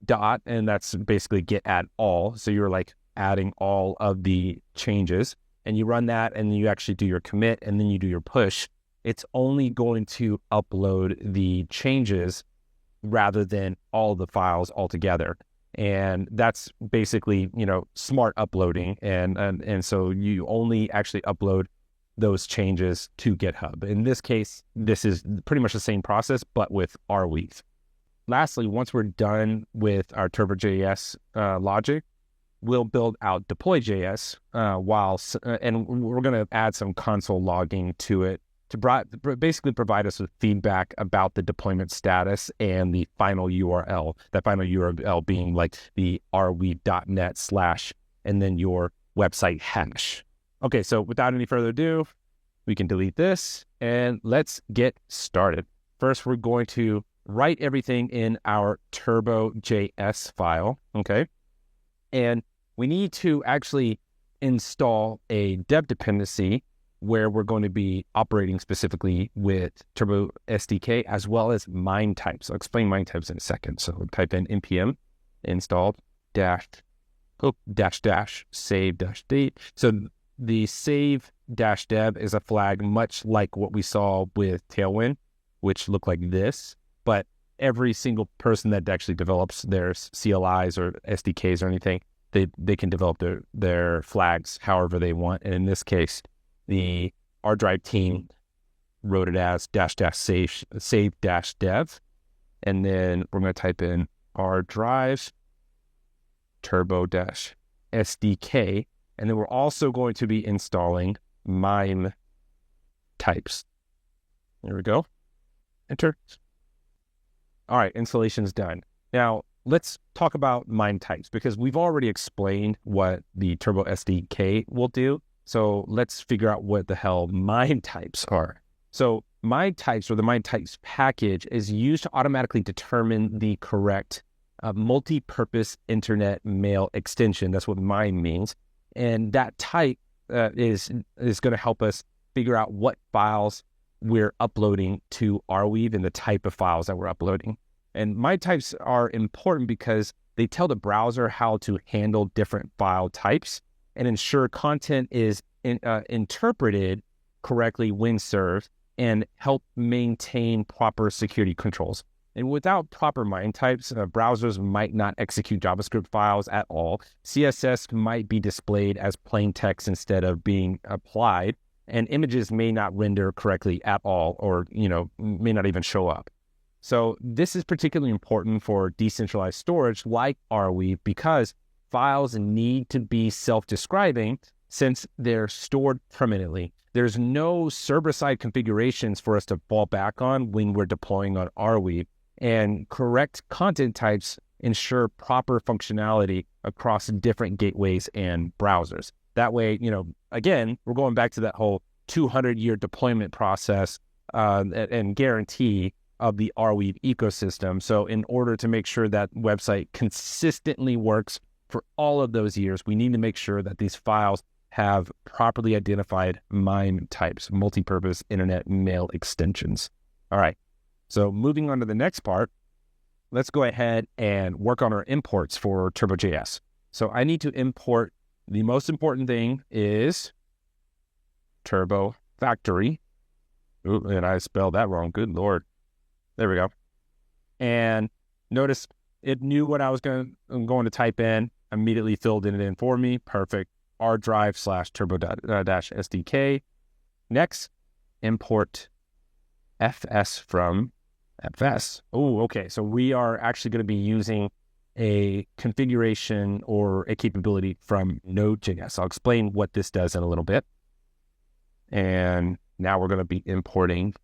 dot, and that's basically git add all. So you're like adding all of the changes, and you run that, and you actually do your commit, and then you do your push. It's only going to upload the changes rather than all the files altogether. And that's basically, smart uploading. And so you only actually upload those changes to GitHub. In this case, this is pretty much the same process, but with Arweave. Lastly, once we're done with our Turbo.js logic, we'll build out deploy.js and we're going to add some console logging to it to basically provide us with feedback about the deployment status and the final URL, that final URL being like the arweave.net/ and then your website hash. Okay, so without any further ado, we can delete this and let's get started. First, we're going to write everything in our Turbo.js file, okay? And we need to actually install a dev dependency where we're going to be operating specifically with Turbo SDK as well as MIME types. I'll explain MIME types in a second. So we'll type in npm install save-d. So the save-dev is a flag much like what we saw with Tailwind, which looked like this, but every single person that actually develops their CLIs or SDKs or anything, they can develop their flags however they want. And in this case, the ArDrive team wrote it as --save-dev. And then we're going to type in ArDrive Turbo SDK. And then we're also going to be installing MIME types. There we go. Enter. All right, installation is done. Now, let's talk about MIME types because we've already explained what the Turbo SDK will do. So let's figure out what the hell MIME types are. So MIME types, or the MIME types package, is used to automatically determine the correct multi-purpose internet mail extension. That's what MIME means. And that type is going to help us figure out what files we're uploading to Arweave and the type of files that we're uploading. And MIME types are important because they tell the browser how to handle different file types and ensure content is interpreted correctly when served and help maintain proper security controls. And without proper MIME types, browsers might not execute JavaScript files at all. CSS might be displayed as plain text instead of being applied, and images may not render correctly at all, or may not even show up. So this is particularly important for decentralized storage like Arweave because files need to be self-describing since they're stored permanently. There's no server-side configurations for us to fall back on when we're deploying on Arweave, and correct content types ensure proper functionality across different gateways and browsers. That way, again, we're going back to that whole 200-year deployment process and guarantee of the Arweave ecosystem. So in order to make sure that website consistently works for all of those years, we need to make sure that these files have properly identified MIME types, multi-purpose internet mail extensions. All right, so moving on to the next part, let's go ahead and work on our imports for Turbo.js. So I need to import, the most important thing is Turbo Factory. Ooh, and I spelled that wrong. Good Lord. There we go. And notice it knew what I was going to type in, immediately filled it in for me. Perfect. ArDrive /Turbo.SDK. Next, import FS from FS. Oh, okay. So we are actually going to be using a configuration or a capability from Node.js. I'll explain what this does in a little bit. And now we're going to be importing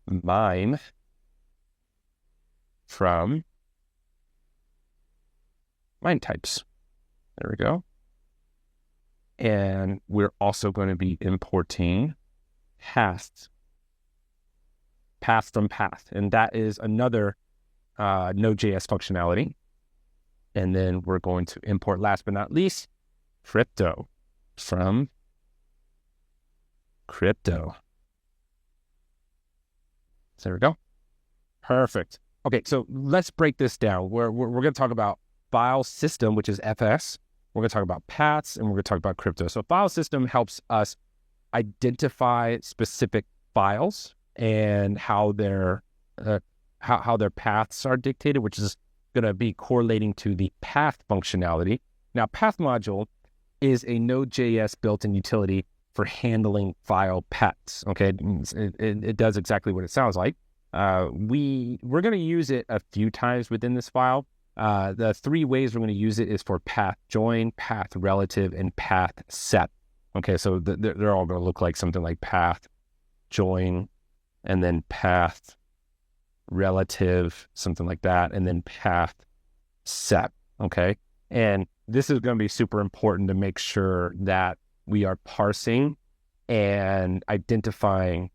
MIME from MIME types. There we go. And we're also going to be importing path from path. And that is another Node.js functionality. And then we're going to import, last but not least, crypto from crypto. So there we go. Perfect. Okay, so let's break this down. We're going to talk about file system, which is FS. We're going to talk about paths, and we're going to talk about crypto. So file system helps us identify specific files and how their paths are dictated, which is going to be correlating to the path functionality. Now, path module is a Node.js built-in utility for handling file paths. Okay, it does exactly what it sounds like. We're going to use it a few times within this file. The three ways we're going to use it is for path join, path relative, and path set. Okay, so they're all going to look like something like path join, and then path relative, something like that, and then path set. Okay, and this is going to be super important to make sure that we are parsing and identifying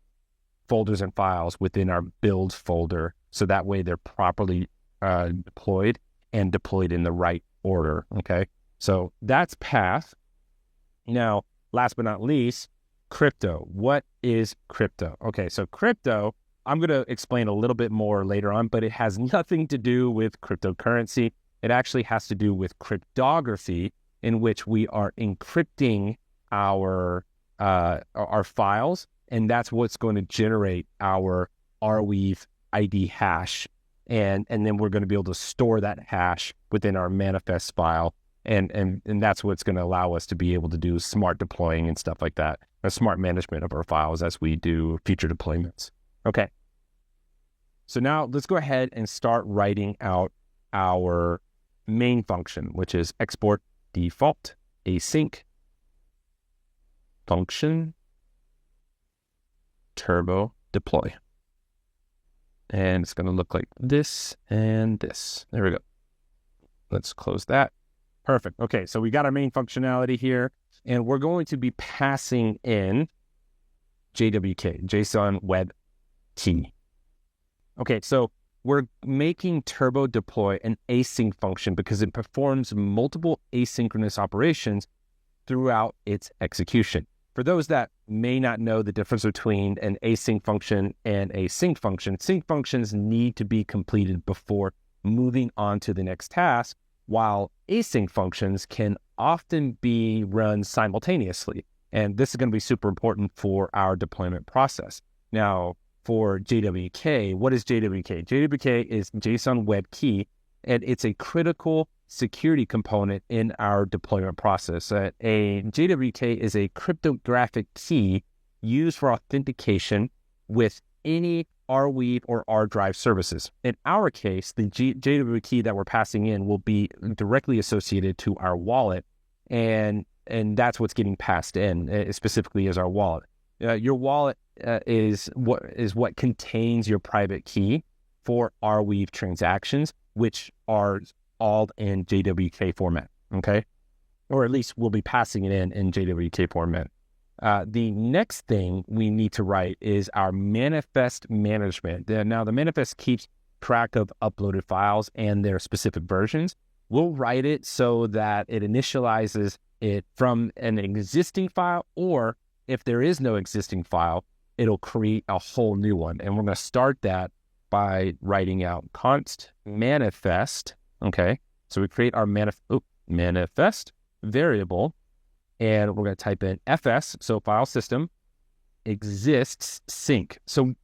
folders and files within our build folder, so that way they're properly deployed and deployed in the right order. Okay, so that's path. Now, last but not least, crypto. What is crypto? Okay, so crypto, I'm going to explain a little bit more later on, but it has nothing to do with cryptocurrency. It actually has to do with cryptography, in which we are encrypting our files, and that's what's going to generate our Arweave ID hash. And then we're going to be able to store that hash within our manifest file. And that's what's going to allow us to be able to do smart deploying and stuff like that, a smart management of our files as we do future deployments. Okay. So now let's go ahead and start writing out our main function, which is export default async function turbo deploy. And it's going to look like this and this. There we go. Let's close that. Perfect. Okay, so we got our main functionality here, and we're going to be passing in JWK, JSON Web Key. Okay, so we're making Turbo deploy an async function because it performs multiple asynchronous operations throughout its execution. For those that may not know the difference between an async function and a sync function, sync functions need to be completed before moving on to the next task, while async functions can often be run simultaneously. And this is going to be super important for our deployment process. Now, for JWK, what is JWK? JWK is JSON Web Key, and it's a critical security component in our deployment process. A JWK is a cryptographic key used for authentication with any Arweave or ArDrive services. In our case, the JWK key that we're passing in will be directly associated to our wallet, and that's what's getting passed in, specifically as our wallet. Your wallet is what contains your private key for Arweave transactions, which are all in JWK format, okay? Or at least we'll be passing it in JWK format. The next thing we need to write is our manifest management. Now, the manifest keeps track of uploaded files and their specific versions. We'll write it so that it initializes it from an existing file, or if there is no existing file, it'll create a whole new one. And we're going to start that by writing out const manifest. Okay, so we create our manifest variable, and we're going to type in fs, so file system exists sync. So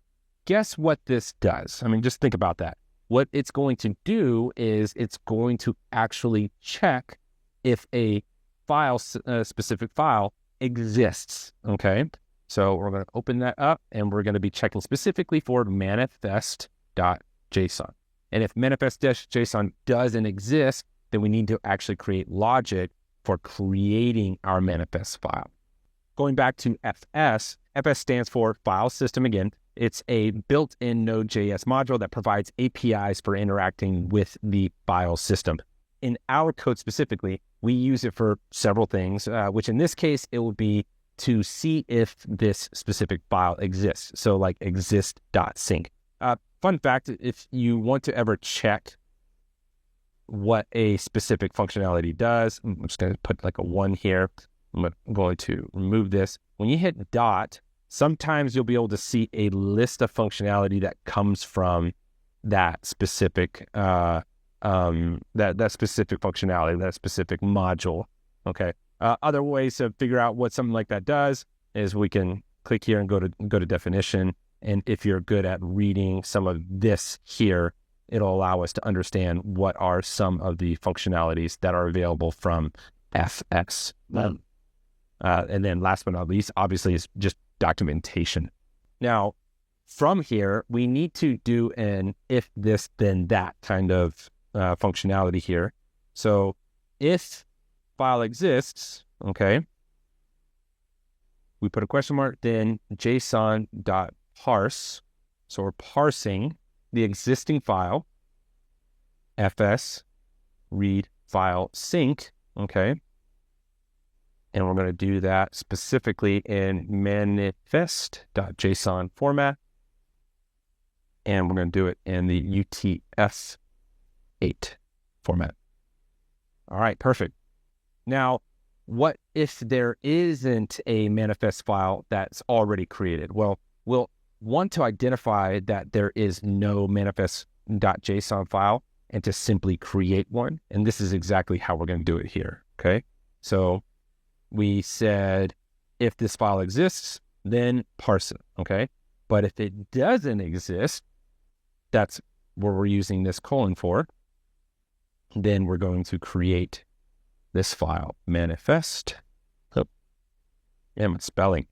guess what this does? I mean, just think about that. What it's going to do is it's going to actually check if a file, specific file exists. Okay, so we're going to open that up, and we're going to be checking specifically for manifest.json. And if manifest.json doesn't exist, then we need to actually create logic for creating our manifest file. Going back to FS, FS stands for file system again. It's a built-in Node.js module that provides APIs for interacting with the file system. In our code specifically, we use it for several things, which in this case, it would be to see if this specific file exists. So like exist.sync. Fun fact, if you want to ever check what a specific functionality does, I'm just going to put like a 1 here. I'm going to remove this. When you hit dot, sometimes you'll be able to see a list of functionality that comes from that specific that specific functionality, that specific module. Okay. Other ways to figure out what something like that does is we can click here and go to definition. And if you're good at reading some of this here, it'll allow us to understand what are some of the functionalities that are available from FX. And then last but not least, obviously, is just documentation. Now, from here, we need to do an if this, then that kind of functionality here. So if file exists, okay, we put a question mark, then JSON.parse. So we're parsing the existing file, fs read file sync, okay? And we're going to do that specifically in manifest.json format. And we're going to do it in the UTF-8 format. All right, perfect. Now, what if there isn't a manifest file that's already created? Well, we'll want to identify that there is no manifest.json file and to simply create one. And this is exactly how we're going to do it here, okay? So we said, if this file exists, then parse it, okay? But if it doesn't exist, that's where we're using this colon for. Then we're going to create this file, manifest. Oh, yeah, my spelling.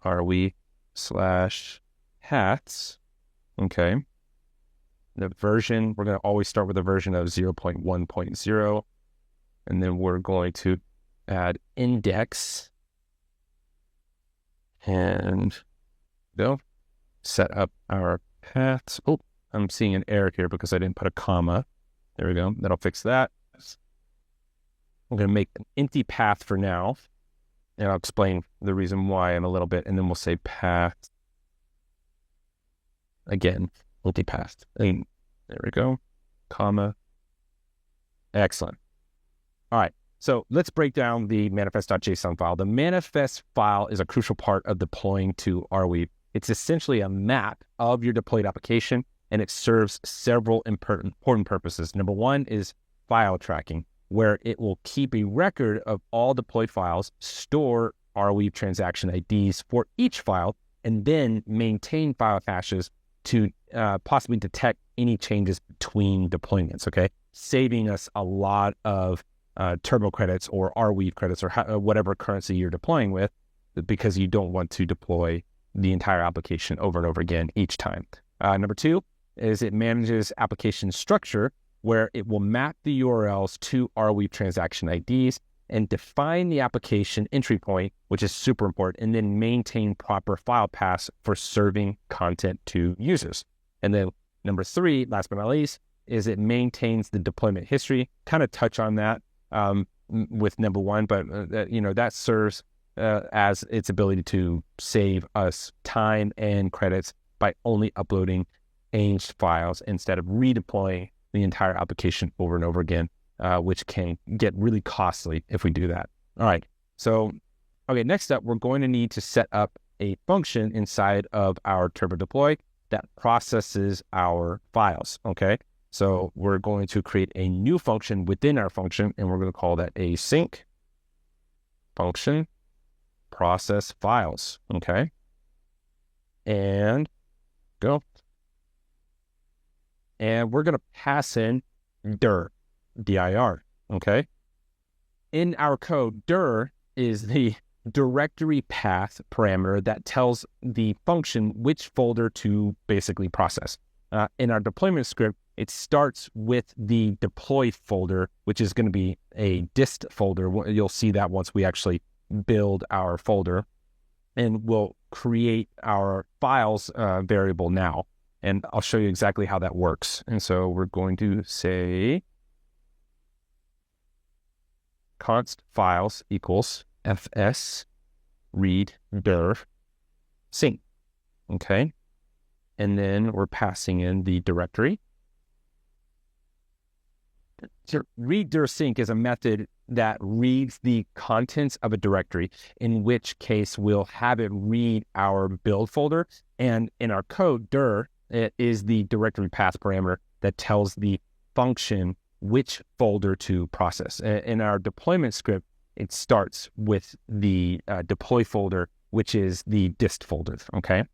Arweave/hats, okay? The version, we're going to always start with a version of 0.1.0. And then we're going to add index and set up our paths. Oh, I'm seeing an error here because I didn't put a comma. There we go. That'll fix that. I'm going to make an empty path for now. And I'll explain the reason why in a little bit. And then we'll say path. Again, empty path. And there we go. Comma. Excellent. All right. So let's break down the manifest.json file. The manifest file is a crucial part of deploying to Arweave. It's essentially a map of your deployed application, and it serves several important purposes. Number one is file tracking, where it will keep a record of all deployed files, store Arweave transaction IDs for each file, and then maintain file caches to possibly detect any changes between deployments, okay? Saving us a lot of Turbo credits or Arweave credits or whatever currency you're deploying with, because you don't want to deploy the entire application over and over again each time. Number two is it manages application structure, where it will map the URLs to Arweave transaction IDs and define the application entry point, which is super important, and then maintain proper file paths for serving content to users. And then number three, last but not least, is it maintains the deployment history. Kind of touch on that with number one, but that serves as its ability to save us time and credits by only uploading aged files instead of redeploying the entire application over and over again. which can get really costly if we do that. All right. So, okay, next up, we're going to need to set up a function inside of our Turbo deploy that processes our files. Okay. So we're going to create a new function within our function, and we're going to call that async function process files. Okay. And go. And we're going to pass in dir, dir, okay? In our code, dir is the directory path parameter that tells the function which folder to basically process. In our deployment script, it starts with the deploy folder, which is going to be a dist folder. You'll see that once we actually build our folder, and we'll create our files variable now. And I'll show you exactly how that works. And so we're going to say const files equals fs read dir sync. Okay. And then we're passing in the directory. So read dir sync is a method that reads the contents of a directory, in which case we'll have it read our build folder. And in our code, dir is the directory path parameter that tells the function which folder to process. In our deployment script, it starts with the deploy folder, which is the dist folder, okay?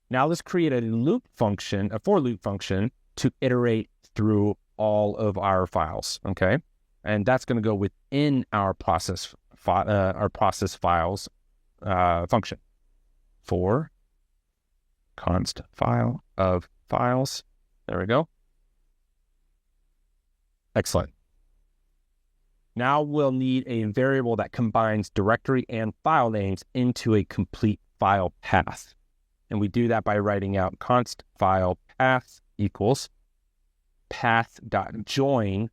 Now let's create a loop function, a for loop function, to iterate through all of our files, okay? And that's going to go within our process files function. For const file of files. There we go. Excellent. Now we'll need a variable that combines directory and file names into a complete file path. And we do that by writing out const file path equals path.join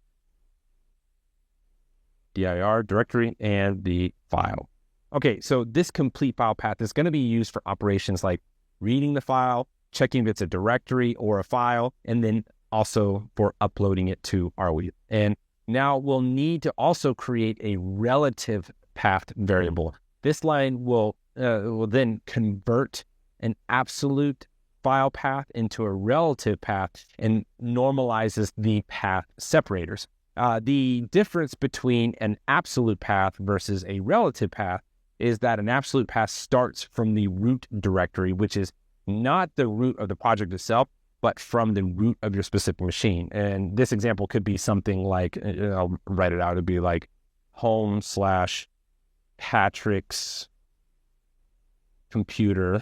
dir directory and the file. Okay, so this complete file path is going to be used for operations like reading the file, checking if it's a directory or a file, and then also for uploading it to Arweave. And now we'll need to also create a relative path variable. This line will then convert an absolute file path into a relative path and normalizes the path separators. The difference between an absolute path versus a relative path is that an absolute path starts from the root directory, which is not the root of the project itself, but from the root of your specific machine. And this example could be something like, I'll write it out, it'd be like home/Patrick's computer,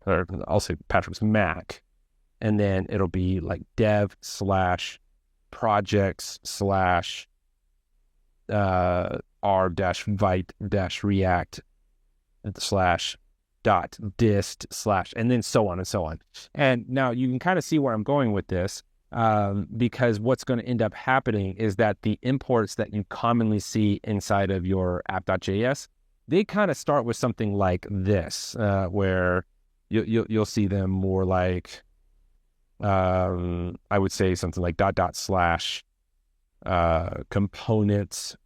or I'll say Patrick's Mac, and then it'll be like dev/projects/r-vite-react/ .dist/ and then so on and so on. And now you can kind of see where I'm going with this, because what's going to end up happening is that the imports that you commonly see inside of your app.js, they kind of start with something like this, where you'll see them more like, I would say something like ../components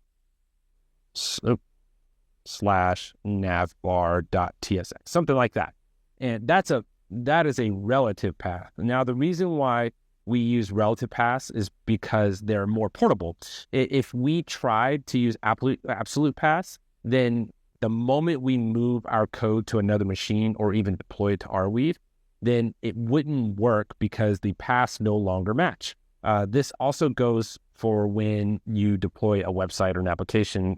/navbar.tsx, something like that. And that is a relative path. Now, the reason why we use relative paths is because they're more portable. If we tried to use absolute paths, then the moment we move our code to another machine or even deploy it to Arweave, then it wouldn't work because the paths no longer match. This also goes for when you deploy a website or an application,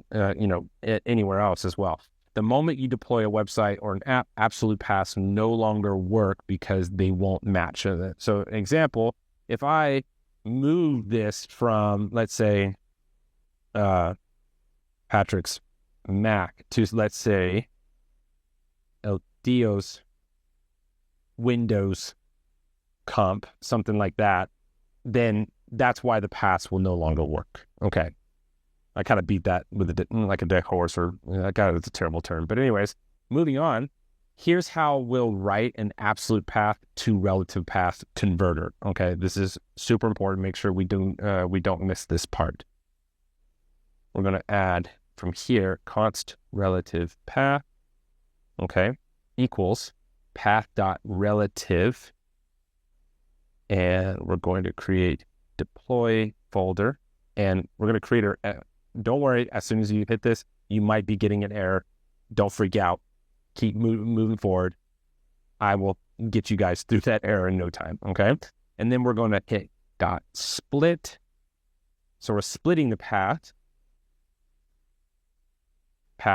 anywhere else as well. The moment you deploy a website or an app, absolute paths no longer work because they won't match. So an example, if I move this from, let's say, Patrick's Mac to, let's say, El Dio's Windows comp, something like that, then that's why the paths will no longer work. Okay. I kind of beat that with like a dead horse, or I got it, it's a terrible term. But anyways, moving on, here's how we'll write an absolute path to relative path converter. Okay, this is super important. Make sure we don't miss this part. We're going to add from here const relative path, okay, equals path.relative, and we're going to create deploy folder, and we're going to create don't worry, as soon as you hit this, you might be getting an error. Don't freak out. Keep moving forward. I will get you guys through that error in no time, okay? And then we're going to hit .split. So we're splitting the path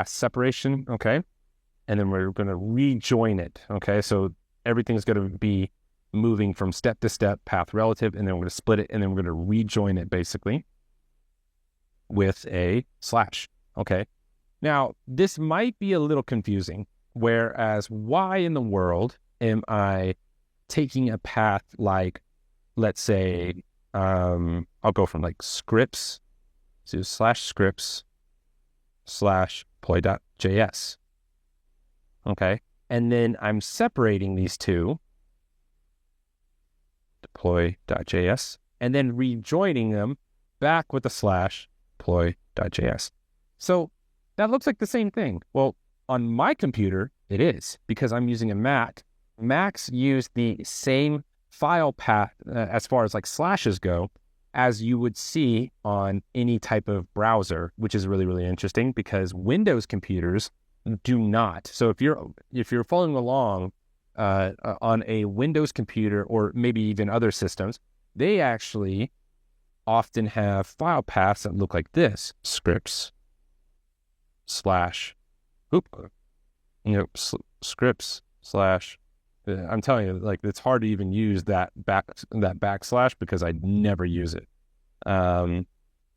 separation, okay? And then we're going to rejoin it, okay? So everything's going to be moving from step to step, path relative, and then we're going to split it, and then we're going to rejoin it basically with a slash, okay? Now, this might be a little confusing, whereas why in the world am I taking a path like, let's say, I'll go from like scripts to /scripts /deploy.js, okay? And then I'm separating these two, deploy.js, and then rejoining them back with the /deploy.js. So that looks like the same thing. Well, on my computer, it is, because I'm using a Mac. Macs use the same file path as far as like slashes go as you would see on any type of browser, which is really, really interesting because Windows computers do not. So if you're following along on a Windows computer or maybe even other systems, they actually often have file paths that look like this: scripts scripts / I'm telling you, like, it's hard to even use that backslash because I never use it.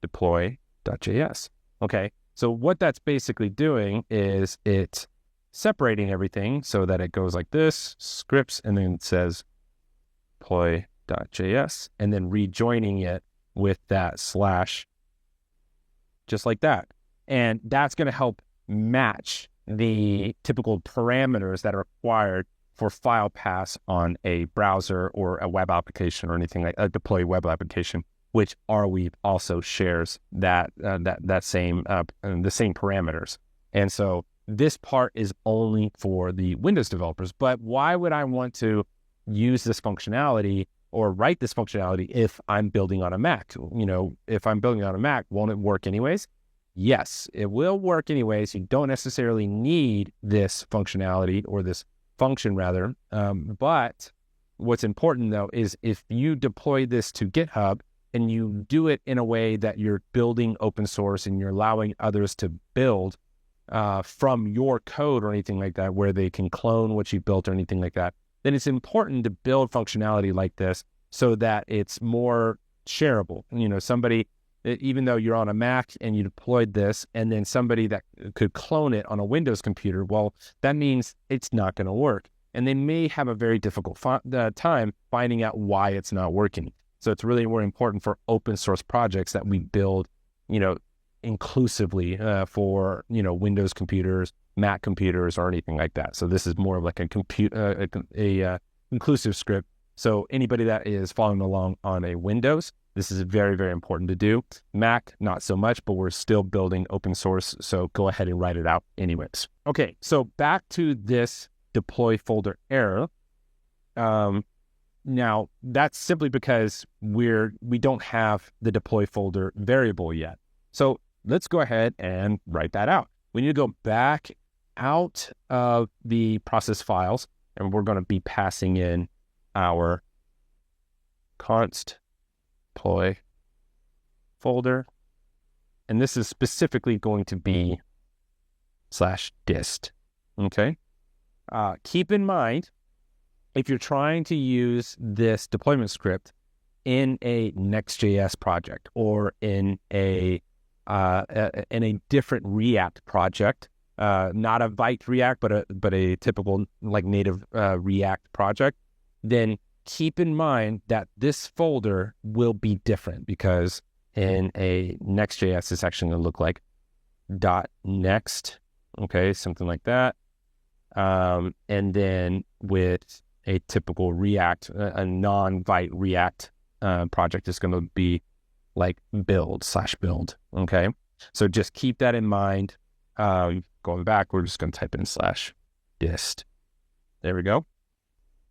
Deploy.js. Okay, so what that's basically doing is it's separating everything so that it goes like this: scripts, and then it says deploy.js, and then rejoining it with that slash, just like that. And that's going to help match the typical parameters that are required for file paths on a browser or a web application or anything like a deploy web application, which Arweave also shares the same parameters. And so this part is only for the Windows developers. But why would I want to use this functionality or write this functionality if I'm building on a Mac? You know, if I'm building on a Mac, won't it work anyways? Yes, it will work anyways. You don't necessarily need this functionality or this function rather. But what's important though is if you deploy this to GitHub and you do it in a way that you're building open source and you're allowing others to build from your code or anything like that, where they can clone what you built or anything like that, then it's important to build functionality like this so that it's more shareable. You know, somebody, even though you're on a Mac and you deployed this, and then somebody that could clone it on a Windows computer, well, that means it's not going to work. And they may have a very difficult time finding out why it's not working. So it's really more important for open source projects that we build, you know, inclusively for, you know, Windows computers, Mac computers, or anything like that. So this is more of like a inclusive script. So anybody that is following along on a Windows, this is very, very important to do. Mac, not so much, but we're still building open source, so go ahead and write it out anyways. Okay, so back to this deploy folder error. Now, that's simply because we don't have the deploy folder variable yet. So let's go ahead and write that out. We need to go back out of the process files, and we're going to be passing in our const deploy folder, and this is specifically going to be /dist. Okay, keep in mind, if you're trying to use this deployment script in a Next.js project or in a different React project, not a Vite React, but a typical like native React project, then keep in mind that this folder will be different, because in a Next.js, it's actually going to look like .next, okay, something like that. And then with a typical React, a non-Vite React project is going to be like build/build. Okay. So just keep that in mind. Going back, we're just going to type in /dist. There we go.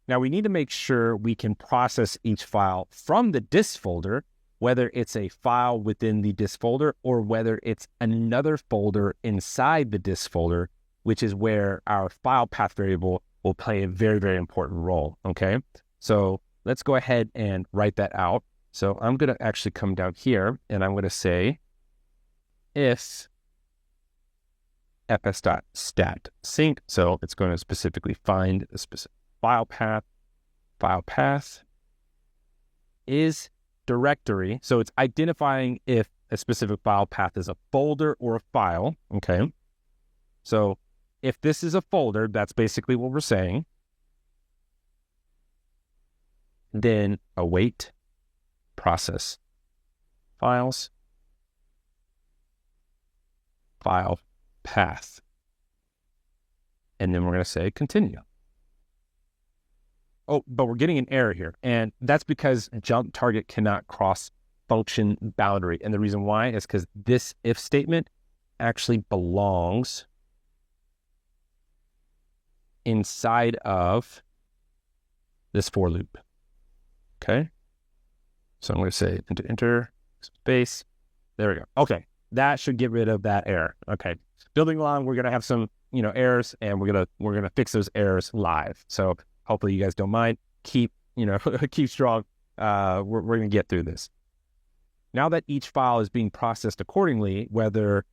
Now we need to make sure we can process each file from the dist folder, whether it's a file within the dist folder or whether it's another folder inside the dist folder, which is where our file path variable will play a very, very important role. Okay. So let's go ahead and write that out. So I'm going to actually come down here and I'm going to say if fs.stat sync. So it's going to specifically find a specific file path is directory. So it's identifying if a specific file path is a folder or a file. Okay. So if this is a folder, that's basically what we're saying. Then await process files file path. And then we're going to say continue. Oh, but we're getting an error here. And that's because jump target cannot cross function boundary. And the reason why is because this if statement actually belongs inside of this for loop. Okay. So I'm going to say enter space. There we go. Okay. That should get rid of that error. Okay. Building along, we're going to have some, errors, and we're going to fix those errors live. So hopefully you guys don't mind. Keep strong. We're going to get through this. Now that each file is being processed accordingly, whether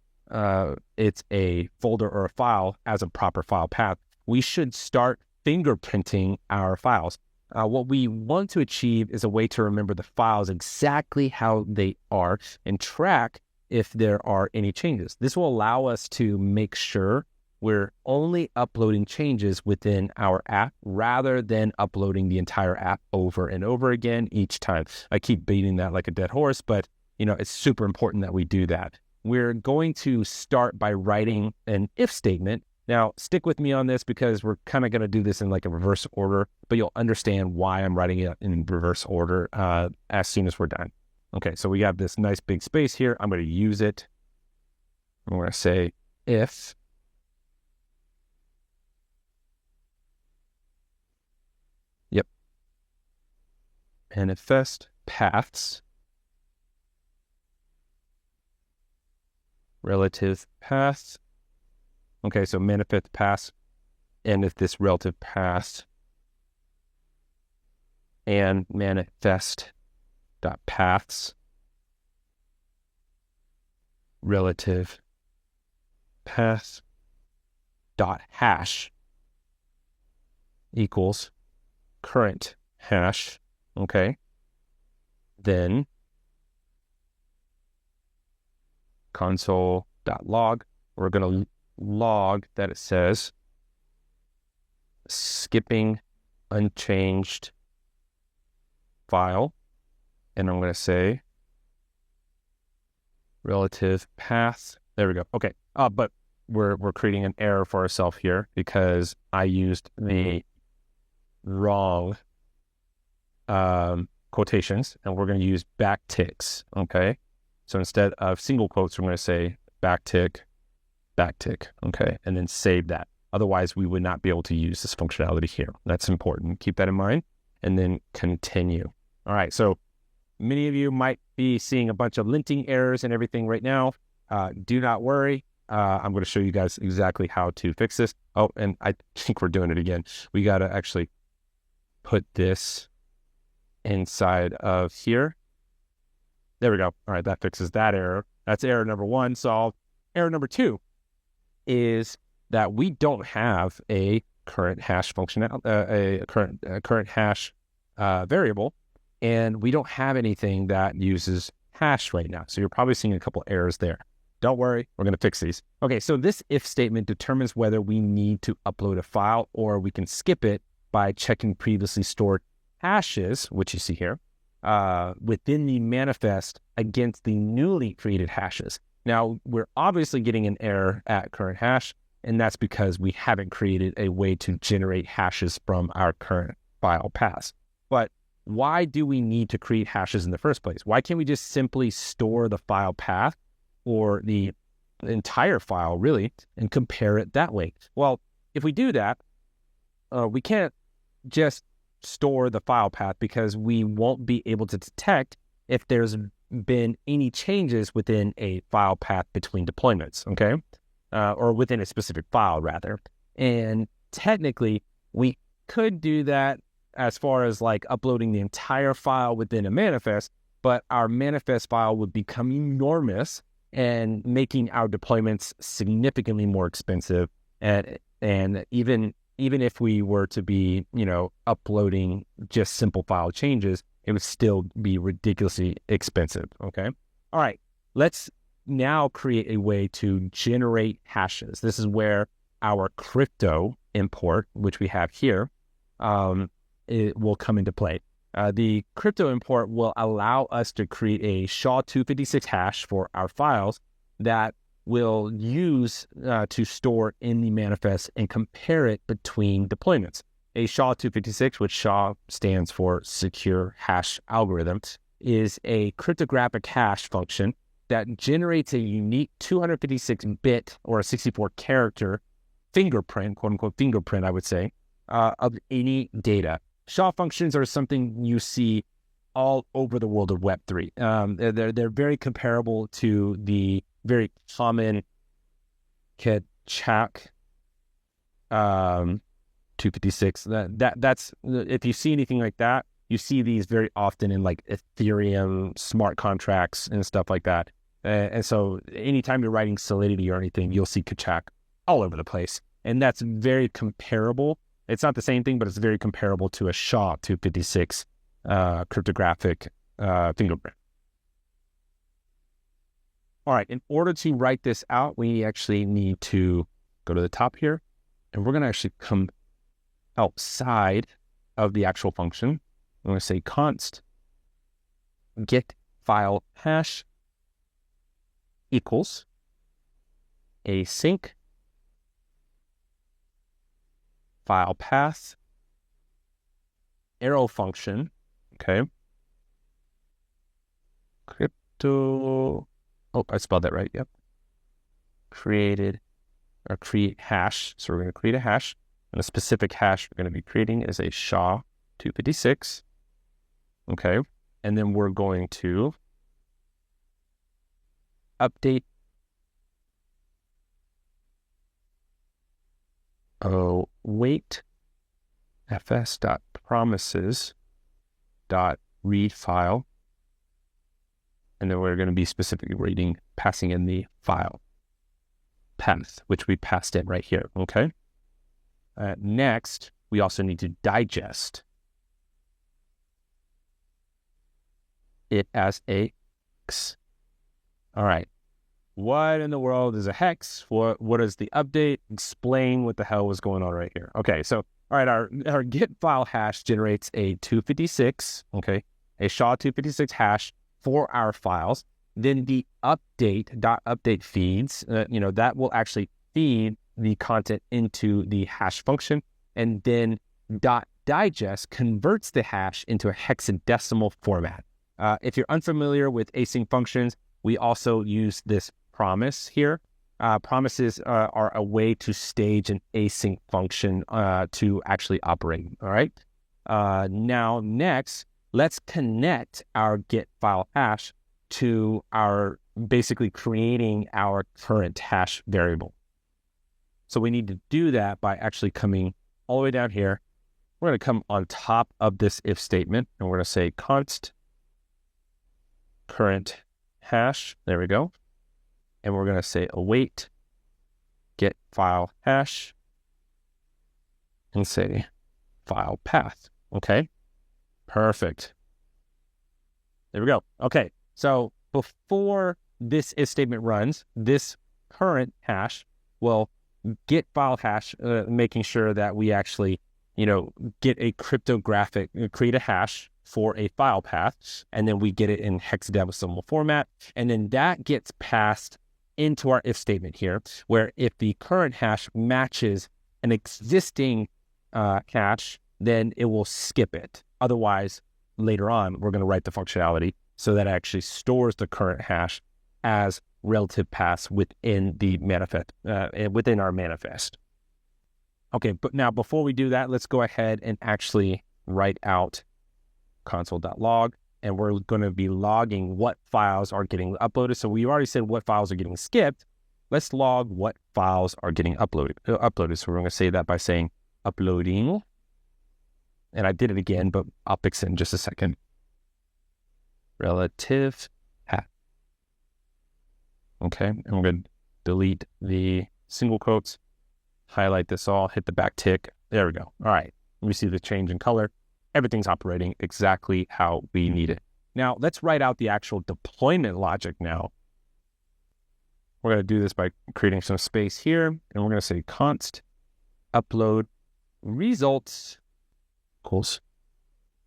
it's a folder or a file as a proper file path, we should start fingerprinting our files. What we want to achieve is a way to remember the files exactly how they are and track if there are any changes. This will allow us to make sure we're only uploading changes within our app rather than uploading the entire app over and over again each time. I keep beating that like a dead horse, but it's super important that we do that. We're going to start by writing an if statement. Now, stick with me on this because we're kind of going to do this in like a reverse order, but you'll understand why I'm writing it in reverse order as soon as we're done. Okay, so we have this nice big space here. I'm going to use it. I'm going to say if manifest paths relative paths. Okay, so manifest paths, and if this relative path and manifest dot paths relative path dot hash equals current hash. Okay, then console.log, we're going to log that it says skipping unchanged file, and I'm going to say relative path. There we go. Okay, but we're creating an error for ourselves here because I used the wrong quotations, and we're going to use backticks. Okay, so instead of single quotes, we're going to say backtick, okay, and then save that. Otherwise, we would not be able to use this functionality here. That's important. Keep that in mind, and then continue. All right, so many of you might be seeing a bunch of linting errors and everything right now. Do not worry. I'm going to show you guys exactly how to fix this. Oh, and I think we're doing it again. We got to actually put this inside of here. There we go. All right, that fixes that error. That's error number one solved. Error number two is that we don't have a current hash function, a current hash variable, and we don't have anything that uses hash right now. So you're probably seeing a couple errors there. Don't worry, we're going to fix these. Okay, so this if statement determines whether we need to upload a file or we can skip it by checking previously stored hashes, which you see here, within the manifest against the newly created hashes. Now, we're obviously getting an error at current hash. And that's because we haven't created a way to generate hashes from our current file paths. But why do we need to create hashes in the first place? Why can't we just simply store the file path or the entire file really and compare it that way? Well, if we do that, we can't just store the file path because we won't be able to detect if there's been any changes within a file path between deployments, okay? Or within a specific file, rather. And technically, we could do that as far as like uploading the entire file within a manifest, but our manifest file would become enormous and making our deployments significantly more expensive. And even if we were to be, uploading just simple file changes, it would still be ridiculously expensive, okay? All right, let's now create a way to generate hashes. This is where our crypto import, which we have here, it will come into play. The crypto import will allow us to create a SHA-256 hash for our files that we'll use to store in the manifest and compare it between deployments. A SHA-256, which SHA stands for Secure Hash Algorithm, is a cryptographic hash function that generates a unique 256-bit or a 64-character fingerprint, quote-unquote fingerprint, I would say, of any data. SHA functions are something you see all over the world of Web3. They're very comparable to the very common Kachak 256. That's if you see anything like that, you see these very often in like Ethereum smart contracts and stuff like that. And so anytime you're writing Solidity or anything, you'll see Kachak all over the place. And that's very comparable. It's not the same thing, but it's very comparable to a SHA-256 cryptographic fingerprint. All right, in order to write this out, we actually need to go to the top here, and we're going to actually come outside of the actual function. I'm going to say const get file hash equals async file path arrow function, okay, crypto, oh, I spelled that right, yep, create hash. So we're going to create a hash, and a specific hash we're going to be creating is a SHA-256, okay, and then we're going to update wait fs.promises.read file, and then we're going to be specifically passing in the file path, which we passed in right here, okay? Next, we also need to digest it as a hex. All right. What in the world is a hex? What is the update? Explain what the hell was going on right here. Okay, so all right, our get file hash generates a 256, okay, a SHA-256 hash for our files. Then the update feeds, that will actually feed the content into the hash function, and then .digest converts the hash into a hexadecimal format. If you're unfamiliar with async functions, we also use this promise here. Promises are a way to stage an async function to actually operate, all right? Now, next, let's connect our get file hash to our basically creating our current hash variable. So we need to do that by actually coming all the way down here. We're going to come on top of this if statement, and we're going to say const current hash. There we go. And we're going to say await get file hash and say file path. Okay, perfect. There we go. Okay, so before this if statement runs, this current hash will get file hash, making sure that we actually, get a cryptographic, create a hash for a file path, and then we get it in hexadecimal format, and then that gets passed into our if statement here, where if the current hash matches an existing hash, then it will skip it. Otherwise, later on, we're going to write the functionality so that it actually stores the current hash as relative paths within the manifest, within our manifest. Okay, but now before we do that, let's go ahead and actually write out console.log, and we're going to be logging what files are getting uploaded. So we already said what files are getting skipped. Let's log what files are getting uploaded. So we're going to say that by saying uploading. And I did it again, but I'll fix it in just a second. Relative path. Okay, and we're going to delete the single quotes, highlight this all, hit the back tick. There we go. All right, we see the change in color. Everything's operating exactly how we need it. Now, let's write out the actual deployment logic now. We're going to do this by creating some space here, and we're going to say const upload results equals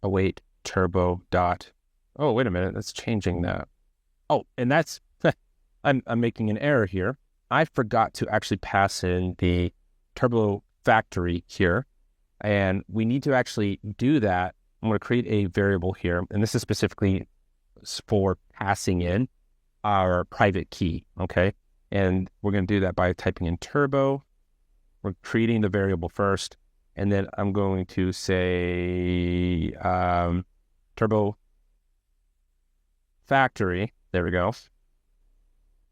await turbo dot. Oh, wait a minute, that's changing that. Oh, and that's, I'm making an error here. I forgot to actually pass in the turbo factory here, and we need to actually do that. I'm going to create a variable here, and this is specifically for passing in our private key, okay? And we're going to do that by typing in turbo. We're creating the variable first, and then I'm going to say turbo factory, there we go,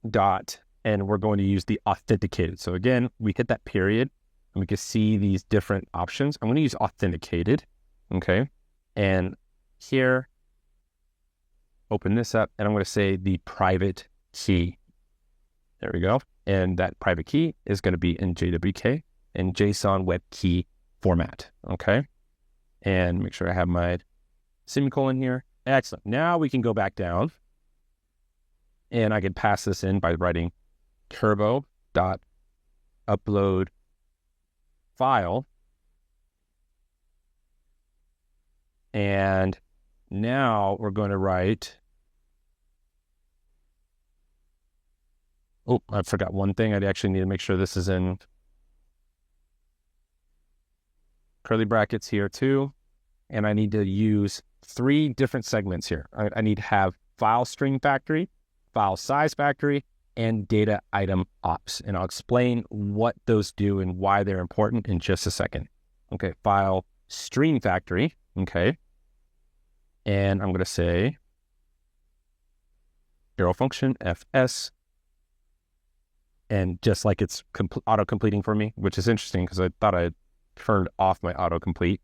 dot, and we're going to use the authenticated. So again, we hit that period, and we can see these different options. I'm going to use authenticated, okay? And here, open this up, and I'm going to say the private key. There we go. And that private key is going to be in JWK and JSON web key format, okay? And make sure I have my semicolon here. Excellent. Now we can go back down, and I can pass this in by writing turbo.upload file. And now we're going to write, oh, I forgot one thing. I actually need to make sure this is in curly brackets here too. And I need to use 3 different segments here. I need to have file string factory, file size factory, and data item ops. And I'll explain what those do and why they're important in just a second. Okay, file string factory, okay. And I'm going to say arrow function fs, and just like it's auto-completing for me, which is interesting because I thought I turned off my autocomplete,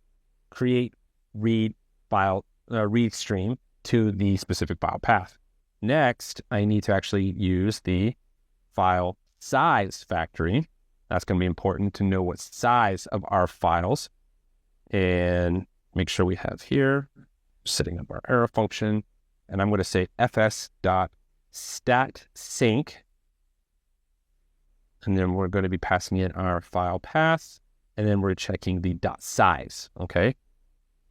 create read file, read stream to the specific file path. Next, I need to actually use the file size factory. That's going to be important to know what size of our files, and make sure we have here, setting up our arrow function, and I'm going to say fs.statsync, and then we're going to be passing in our file path, and then we're checking the .size, okay?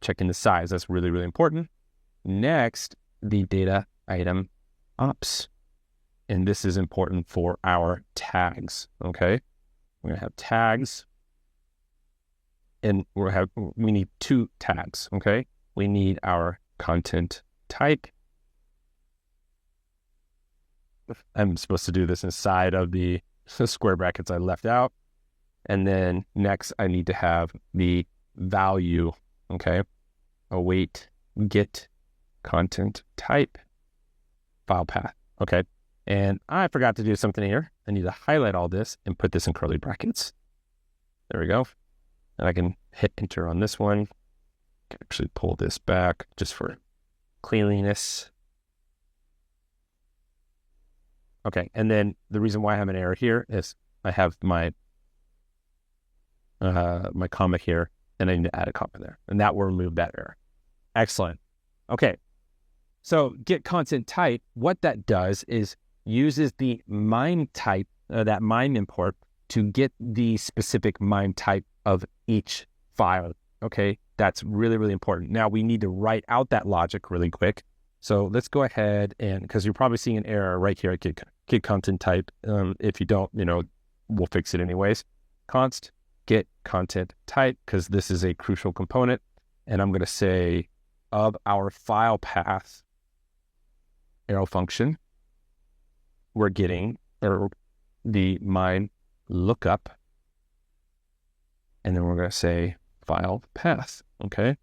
Checking the size, that's really, really important. Next, the data item ops, and this is important for our tags, okay? We're going to have tags, and we need 2 tags, okay? We need our content type. I'm supposed to do this inside of the square brackets I left out. And then next, I need to have the value, okay? Await get content type file path, okay? And I forgot to do something here. I need to highlight all this and put this in curly brackets. There we go. And I can hit enter on this one. I can actually pull this back just for cleanliness. Okay, and then the reason why I have an error here is I have my my comma here, and I need to add a comma there, and that will remove that error. Excellent. Okay, so get content type, what that does is uses the MIME type, that MIME import, to get the specific MIME type of each file. Okay, that's really, really important. Now we need to write out that logic really quick. So let's go ahead and, because you're probably seeing an error right here. I could get content type. If you don't, we'll fix it anyways. Const get content type, because this is a crucial component. And I'm going to say of our file path arrow function, we're getting the mine lookup, and then we're going to say file path. Okay.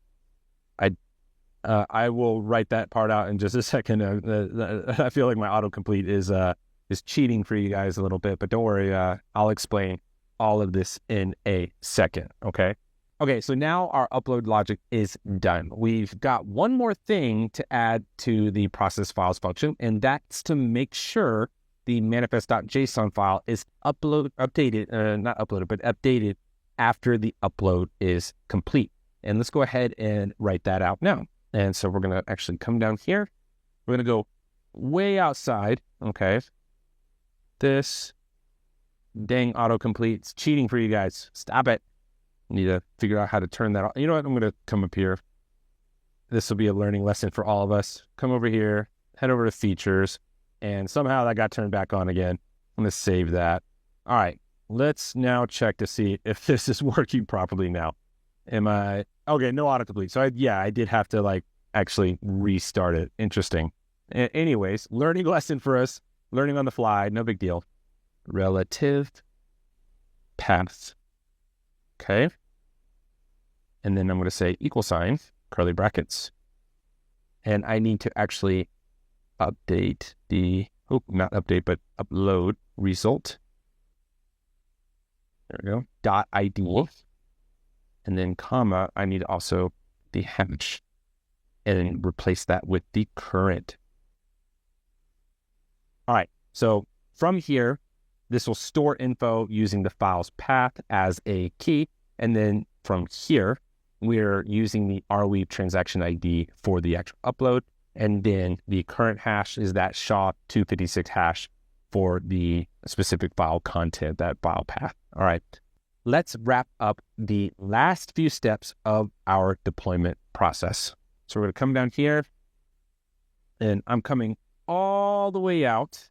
I will write that part out in just a second. I feel like my autocomplete is cheating for you guys a little bit, but don't worry. I'll explain all of this in a second. Okay. Okay. So now our upload logic is done. We've got one more thing to add to the process files function, and that's to make sure the manifest.json file is updated after the upload is complete. And let's go ahead and write that out now. And so we're going to actually come down here. We're going to go way outside. Okay. This dang autocomplete, it's cheating for you guys. Stop it. Need to figure out how to turn that off. You know what? I'm going to come up here. This will be a learning lesson for all of us. Come over here, head over to features, and somehow that got turned back on again. I'm going to save that. All right. Let's now check to see if this is working properly now. Okay, no autocomplete. So I did have to actually restart it. Interesting. Anyways, learning lesson for us. Learning on the fly, no big deal. Relative path. Okay. And then I'm going to say equal sign, curly brackets. And I need to actually update not update, but upload result. There we go. Dot ID. And then comma, I need also the hash, and then replace that with the current. All right. So from here, this will store info using the file's path as a key. And then from here, we're using the Arweave transaction ID for the actual upload. And then the current hash is that SHA-256 hash for the specific file content, that file path. All right. Let's wrap up the last few steps of our deployment process. So we're going to come down here, and I'm coming all the way out,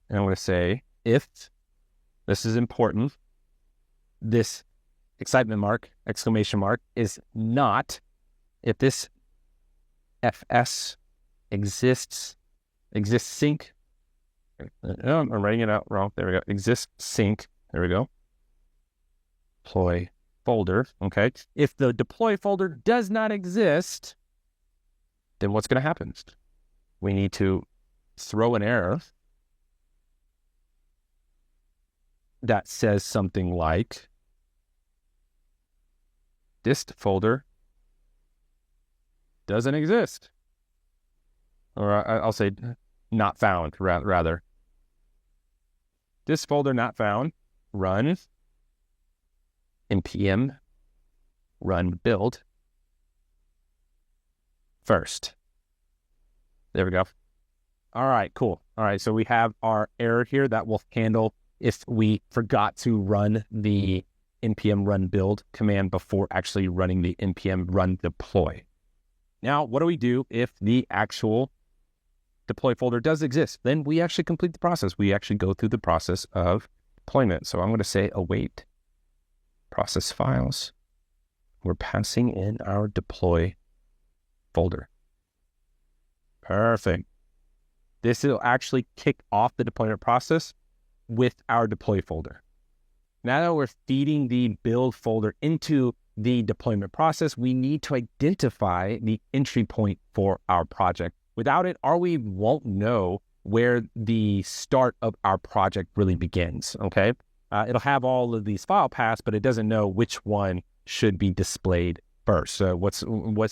and I'm going to say, if this is important, this exclamation mark is not, if this FS exists sync. Oh, I'm writing it out wrong. There we go. Exists sync. There we go. Deploy folder. Okay. If the deploy folder does not exist, then what's going to happen? We need to throw an error that says something like dist folder doesn't exist. Or I'll say not found, rather. Dist folder not found. Run npm run build first. There we go. All right, cool. All right, so we have our error here that will handle if we forgot to run the npm run build command before actually running the npm run deploy. Now, what do we do if the actual deploy folder does exist? Then we actually complete the process. We actually go through the process of deployment. So I'm going to say await process files. We're passing in our deploy folder. Perfect. This will actually kick off the deployment process with our deploy folder. Now that we're feeding the build folder into the deployment process, we need to identify the entry point for our project. Without it, Arweave won't know where the start of our project really begins, okay? It'll have all of these file paths, but it doesn't know which one should be displayed first. So what's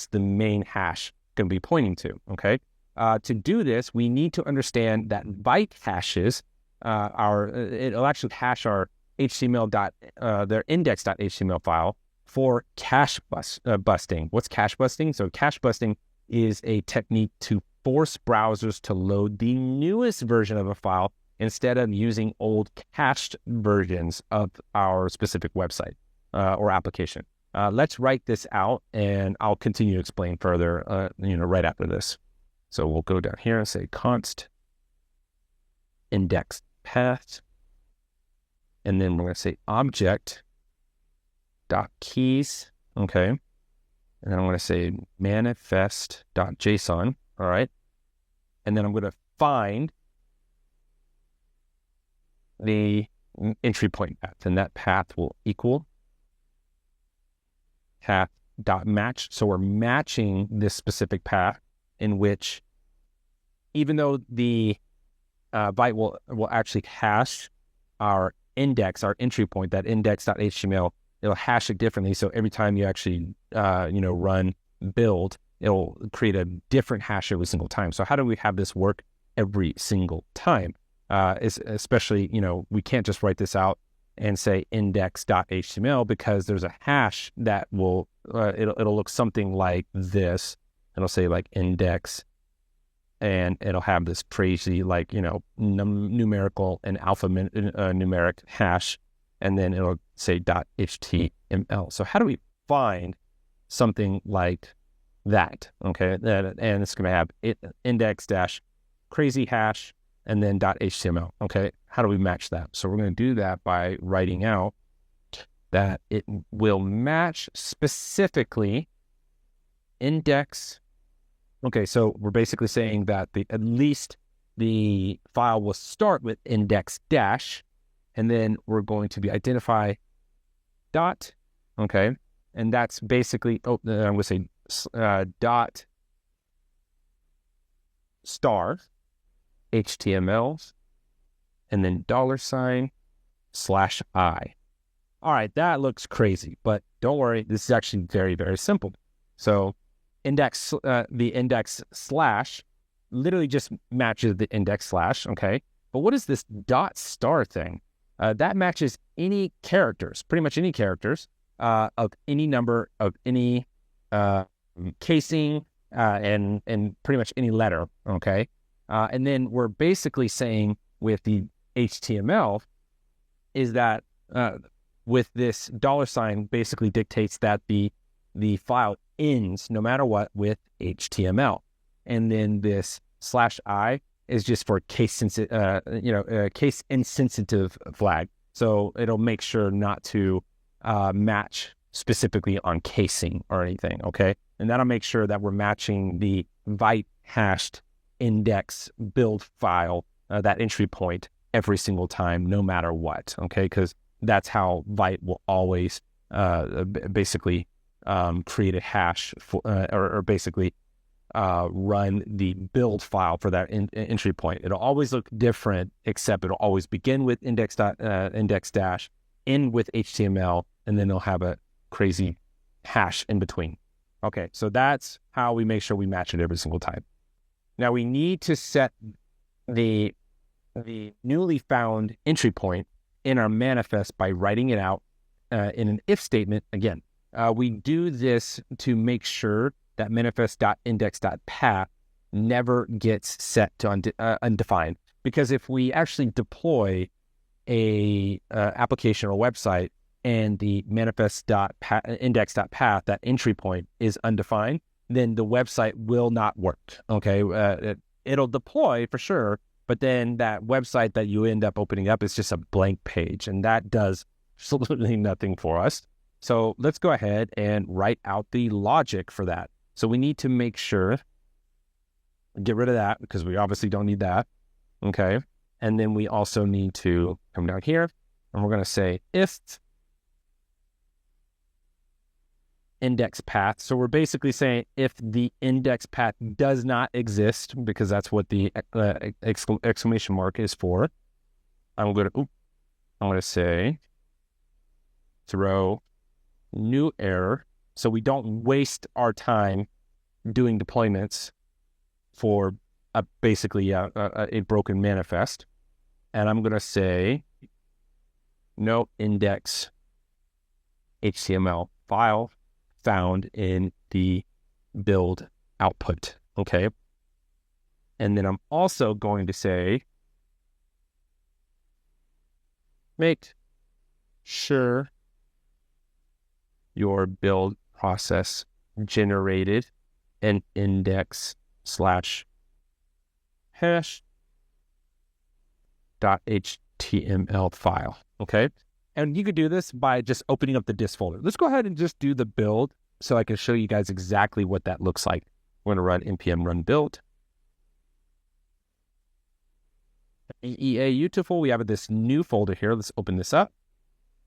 the main hash going to be pointing to, okay? To do this, we need to understand that Vite hashes it'll actually hash our HTML their index.html file for cache busting. What's cache busting? So cache busting is a technique to force browsers to load the newest version of a file instead of using old cached versions of our specific website or application. Let's write this out, and I'll continue to explain further, right after this. So we'll go down here and say const index path. And then we're going to say object dot keys. Okay. And then I'm going to say manifest.json. All right. And then I'm going to find the entry point path, and that path will equal path dot match. So we're matching this specific path in which, even though the Vite will actually hash our index, our entry point, that index.html, it'll hash it differently. So every time you actually run build, it'll create a different hash every single time. So how do we have this work every single time? Especially, we can't just write this out and say index.html, because there's a hash that will, it'll look something like this. It'll say like index, and it'll have this crazy, like, numerical and alphanumeric hash, and then it'll say .html. So how do we find something like that? Okay, and it's going to have index dash crazy hash and then .html. Okay, how do we match that? So we're going to do that by writing out that it will match specifically index. Okay, so we're basically saying that at least the file will start with index dash, and then we're going to be identify dot. Okay, and that's basically, I'm going to say dot star HTML, and then $/I. All right, that looks crazy, but don't worry, this is actually very, very simple. So the index slash literally just matches the index slash, okay? But what is this .star thing? That matches any characters, pretty much any characters of any number, of any casing, and pretty much any letter, okay? And then we're basically saying with the HTML is that with this $, basically dictates that the file ends no matter what with HTML, and then this /I is just for case insensitive flag. So it'll make sure not to match specifically on casing or anything. Okay, and that'll make sure that we're matching the Vite hashed index build file, that entry point, every single time, no matter what. Okay, because that's how Vite will always basically create a hash for, or basically run the build file for that entry point. It'll always look different, except it'll always begin with index dash, end with HTML, and then it'll have a crazy hash in between. Okay, so that's how we make sure we match it every single time. Now we need to set the newly found entry point in our manifest by writing it out in an if statement again. We do this to make sure that manifest.index.path never gets set to undefined. Because if we actually deploy a application or website and the manifest.index.path, that entry point, is undefined, then the website will not work. Okay, it'll deploy for sure, but then that website that you end up opening up is just a blank page, and that does absolutely nothing for us. So let's go ahead and write out the logic for that. So we need to make sure, get rid of that because we obviously don't need that. Okay. And then we also need to come down here and we're going to say if index path. So we're basically saying if the index path does not exist, because that's what the exclamation mark is for. I'm going to say throw new error, so we don't waste our time doing deployments for basically a broken manifest. And I'm going to say no index HTML file found in the build output. Okay. And then I'm also going to say make sure your build process generated an index/hash .html file, okay? And you could do this by just opening up the dist folder. Let's go ahead and just do the build so I can show you guys exactly what that looks like. We're gonna run npm run build. Beautiful, we have this new folder here. Let's open this up.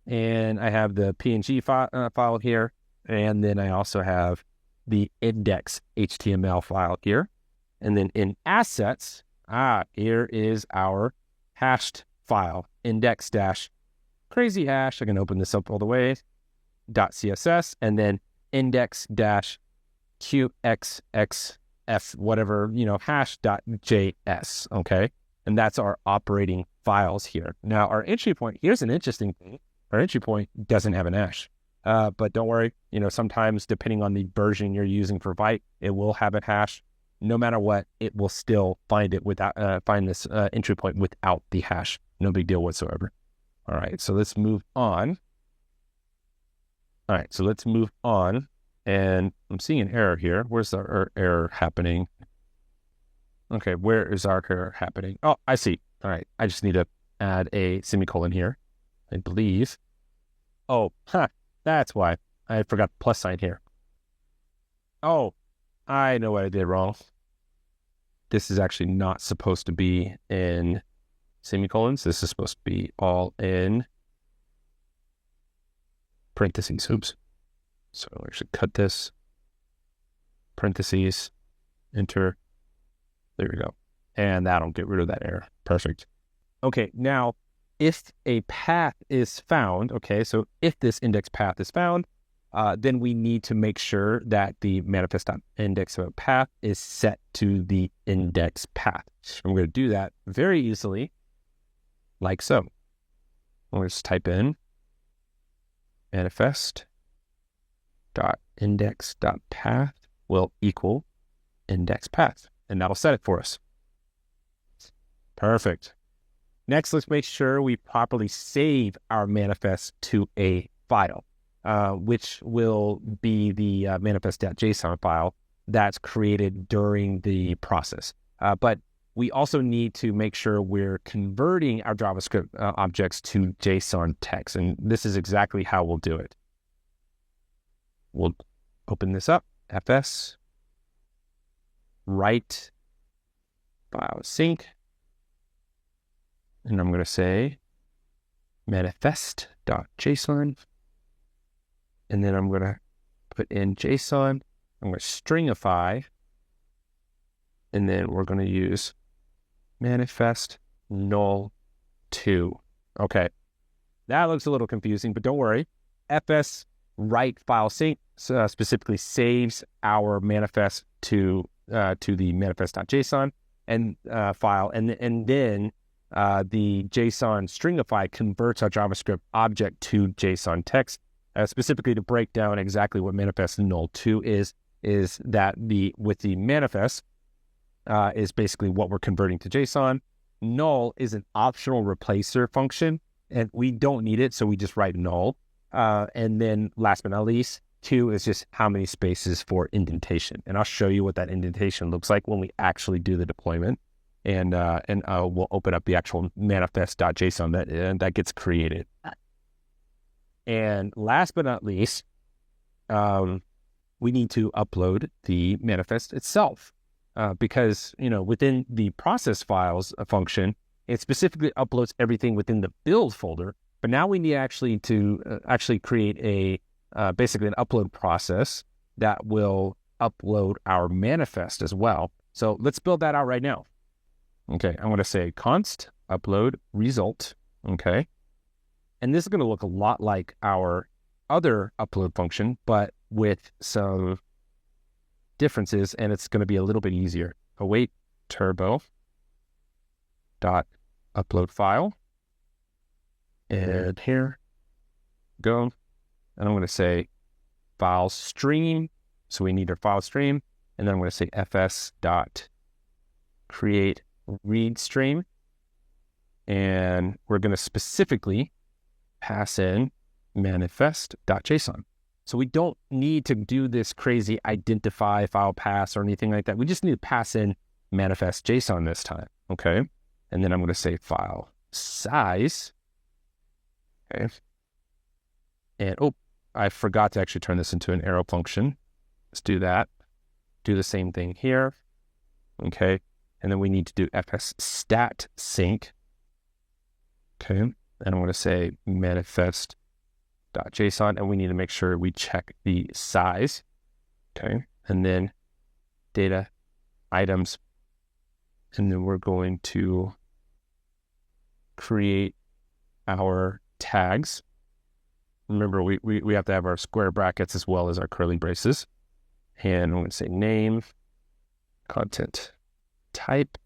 And I have the PNG file here. And then I also have the index HTML file here. And then in assets, here is our hashed file, index dash crazy hash. I can open this up all the way, .css, and then index dash qxxf, whatever, hash.js, okay? And that's our operating files here. Now, our entry point, here's an interesting thing. Our entry point doesn't have an hash. But don't worry, sometimes depending on the version you're using for Vite, it will have a hash. No matter what, it will still find it without find this entry point without the hash. No big deal whatsoever. All right, so let's move on. All right, so let's move on. And I'm seeing an error here. Where's our error happening? Okay, where is our error happening? Oh, I see. All right, I just need to add a semicolon here, I believe. Oh, that's why. I forgot the plus sign here. Oh, I know what I did wrong. This is actually not supposed to be in semicolons. This is supposed to be all in parentheses. Oops. So I should cut this. Parentheses. Enter. There we go. And that'll get rid of that error. Perfect. Okay, now if a path is found, okay, so if this index path is found, then we need to make sure that the manifest.index of a path is set to the index path. And we're going to do that very easily, like so. We'll just type in manifest.index.path will equal index path, and that'll set it for us. Perfect. Next, let's make sure we properly save our manifest to a file. Which will be the manifest.json file that's created during the process. But we also need to make sure we're converting our JavaScript objects to JSON text. And this is exactly how we'll do it. We'll open this up, fs, write file sync. And I'm going to say manifest.json. And then I'm going to put in JSON. I'm going to stringify. And then we're going to use manifest null 2. Okay. That looks a little confusing, but don't worry. FS write file sync specifically saves our manifest to the manifest.json and file. And then the JSON stringify converts our JavaScript object to JSON text. Specifically to break down exactly what manifest null 2 is that with the manifest is basically what we're converting to JSON. Null is an optional replacer function, and we don't need it, so we just write null. And then last but not least, 2 is just how many spaces for indentation. And I'll show you what that indentation looks like when we actually do the deployment. And we'll open up the actual manifest.json that gets created. And last but not least, we need to upload the manifest itself because, within the process files function, it specifically uploads everything within the build folder. But now we need to create basically an upload process that will upload our manifest as well. So let's build that out right now. Okay, I'm going to say const upload result. Okay. And this is going to look a lot like our other upload function, but with some differences, and it's going to be a little bit easier. Await turbo dot upload file. And here, go. And I'm going to say file stream. So we need our file stream. And then I'm going to say fs dot create read stream. And we're going to specifically pass in manifest.json. So we don't need to do this crazy identify file pass or anything like that. We just need to pass in manifest.json this time, okay? And then I'm going to say file size. Okay. And I forgot to actually turn this into an arrow function. Let's do that. Do the same thing here. Okay. And then we need to do fs stat sync. Okay. And I'm going to say manifest.json, and we need to make sure we check the size. Okay. And then data items. And then we're going to create our tags. Remember, we have to have our square brackets as well as our curly braces. And I'm going to say name, content type,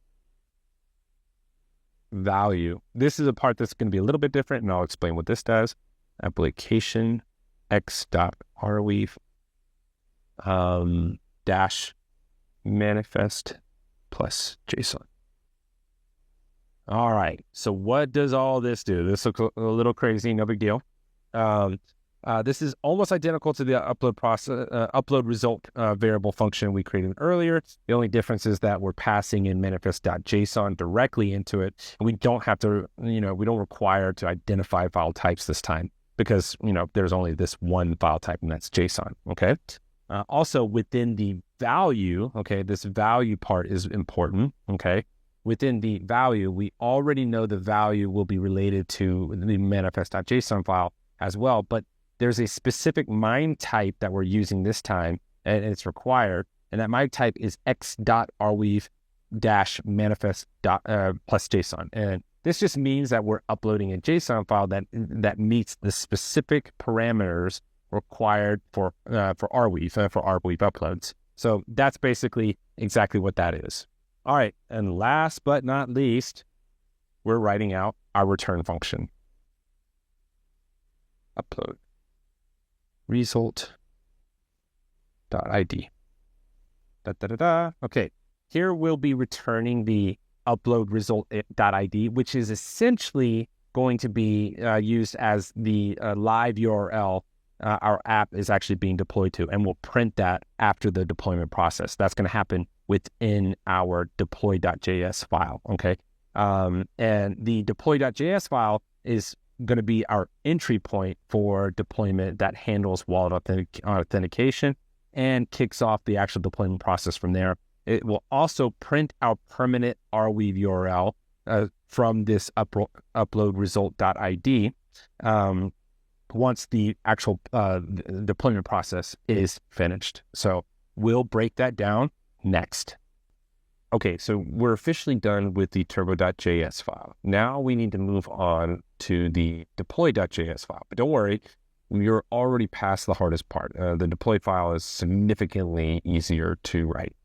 value. This is a part that's going to be a little bit different, and I'll explain what this does. Application x.arweave dash manifest plus JSON. All right. So what does all this do? This looks a little crazy. No big deal. This is almost identical to the upload result variable function we created earlier. The only difference is that we're passing in manifest.json directly into it, and we don't have to, we don't require to identify file types this time because, there's only this one file type, and that's JSON. Okay. Also within the value, okay, this value part is important. Okay. Within the value, we already know the value will be related to the manifest.json file as well, but there's a specific MIME type that we're using this time, and it's required, and that MIME type is x.arweave dash manifest plus JSON. And this just means that we're uploading a JSON file that meets the specific parameters required for Arweave, for Arweave uploads. So that's basically exactly what that is. All right, and last but not least, we're writing out our return function. Upload result.id. Okay, here we'll be returning the upload result.id, which is essentially going to be used as the live URL our app is actually being deployed to, and we'll print that after the deployment process. That's going to happen within our deploy.js file, okay? And the deploy.js file is going to be our entry point for deployment that handles wallet authentication and kicks off the actual deployment process from there. It will also print our permanent Arweave URL from this upload result.id once the actual deployment process is finished. So we'll break that down next. Okay, so we're officially done with the turbo.js file. Now we need to move on to the deploy.js file. But don't worry, you're already past the hardest part. The deploy file is significantly easier to write.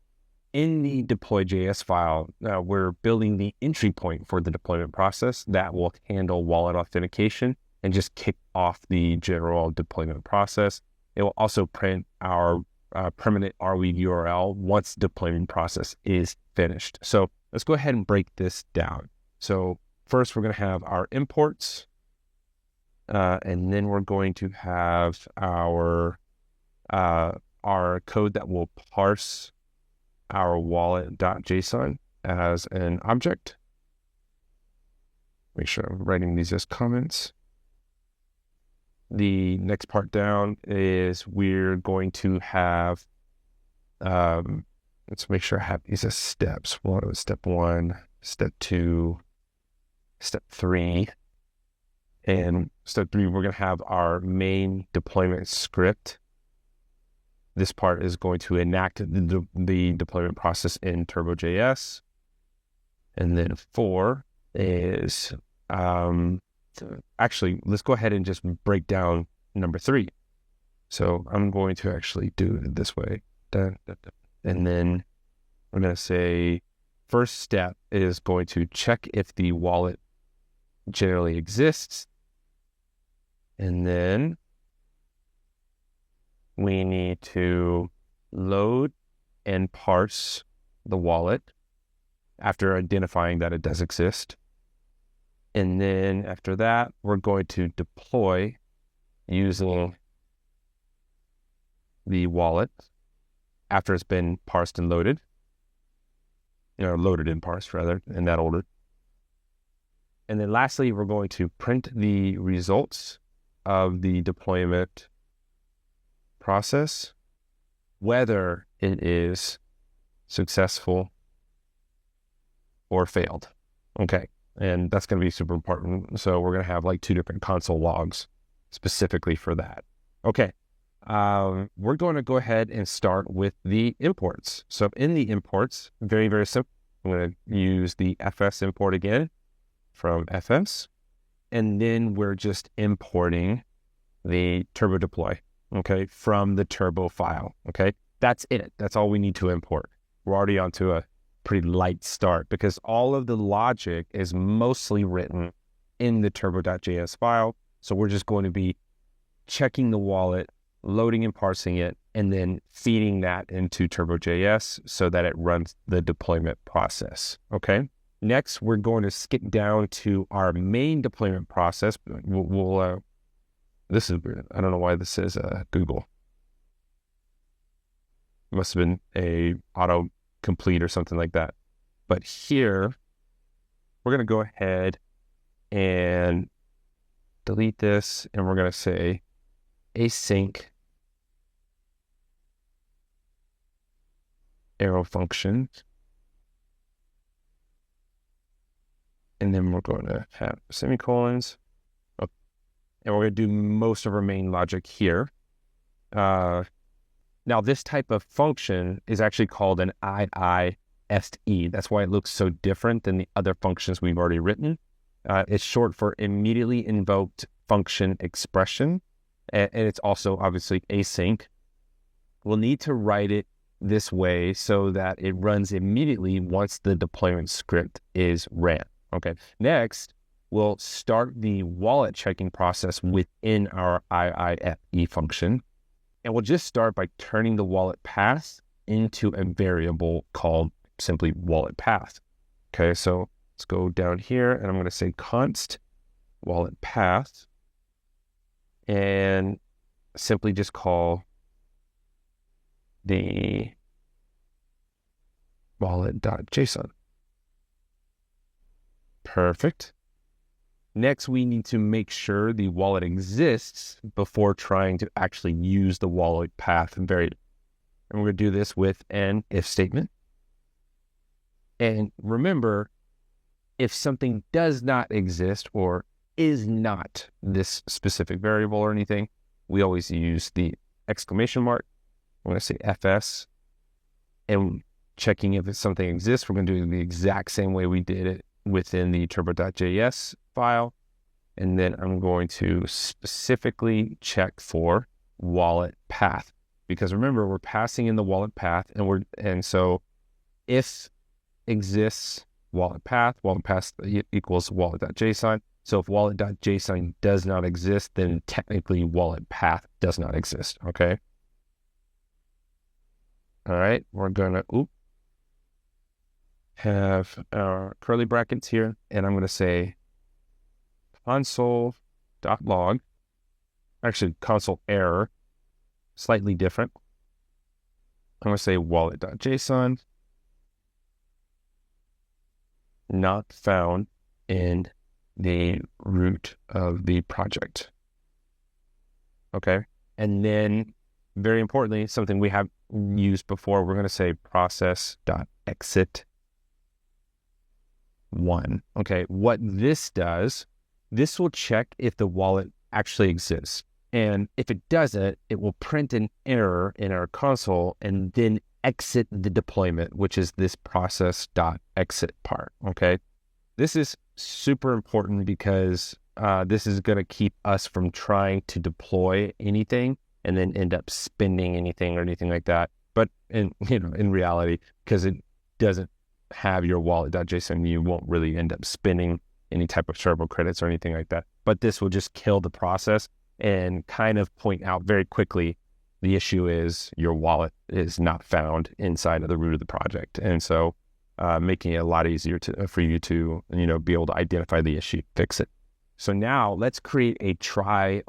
In the deploy.js file, we're building the entry point for the deployment process that will handle wallet authentication and just kick off the general deployment process. It will also print our permanent Arweave URL once the deployment process is finished. So let's go ahead and break this down. So first we're going to have our imports, and then we're going to have our code that will parse our wallet.json as an object. Make sure I'm writing these as comments. The next part down is we're going to have, let's make sure I have these as steps. Step 1, step 2, step 3. And step 3, we're going to have our main deployment script. This part is going to enact the deployment process in Turbo.js. And then 4 is, actually, let's go ahead and just break down number 3. So I'm going to actually do it this way. And then I'm going to say, first step is going to check if the wallet generally exists. And then we need to load and parse the wallet after identifying that it does exist. And then after that, we're going to deploy using the wallet after it's been parsed and loaded, loaded and parsed rather, in that order. And then lastly, we're going to print the results of the deployment process, whether it is successful or failed. Okay. And that's going to be super important. So we're going to have like 2 different console logs specifically for that. Okay. We're going to go ahead and start with the imports. So in the imports, very, very simple. I'm going to use the FS import again from FS. And then we're just importing the turbo deploy, okay, from the turbo file, okay? That's it. That's all we need to import. We're already onto a pretty light start because all of the logic is mostly written in the turbo.js file. So we're just going to be checking the wallet, loading and parsing it, and then feeding that into Turbo.js so that it runs the deployment process, okay? Next, we're going to skip down to our main deployment process. This is weird. I don't know why this is Google. It must have been a autocomplete or something like that. But here, we're going to go ahead and delete this, and we're going to say async arrow function. And then we're going to have semicolons. Oh, and we're going to do most of our main logic here. Now, this type of function is actually called an IISE. That's why it looks so different than the other functions we've already written. It's short for immediately invoked function expression. And it's also obviously async. We'll need to write it this way so that it runs immediately once the deployment script is ran. Okay. Next, we'll start the wallet checking process within our IIFE function. And we'll just start by turning the wallet path into a variable called simply wallet path. Okay. So let's go down here and I'm going to say const wallet path and simply just call the wallet.json. Perfect. Next, we need to make sure the wallet exists before trying to actually use the wallet path variable. And we're going to do this with an if statement. And remember, if something does not exist or is not this specific variable or anything, we always use the exclamation mark. I'm going to say FS, and checking if something exists, we're going to do it the exact same way we did it within the turbo.js file. And then I'm going to specifically check for wallet path, because remember, we're passing in the wallet path, and so if exists wallet path equals wallet.json. So if wallet.json does not exist, then technically wallet path does not exist. Okay. All right, we're gonna have our curly brackets here, and I'm gonna say console.log, actually console error, slightly different. I'm gonna say wallet.json, not found in the root of the project. Okay, and then very importantly, something we have used before, we're going to say process.exit 1. Okay, what this does, this will check if the wallet actually exists. And if it doesn't, it will print an error in our console and then exit the deployment, which is this process.exit part. Okay, this is super important because this is going to keep us from trying to deploy anything and then end up spending anything or anything like that. But in reality, because it doesn't have your wallet.json, you won't really end up spending any type of turbo credits or anything like that. But this will just kill the process and kind of point out very quickly the issue is your wallet is not found inside of the root of the project. And so making it a lot easier for you to be able to identify the issue, fix it. So now let's create a try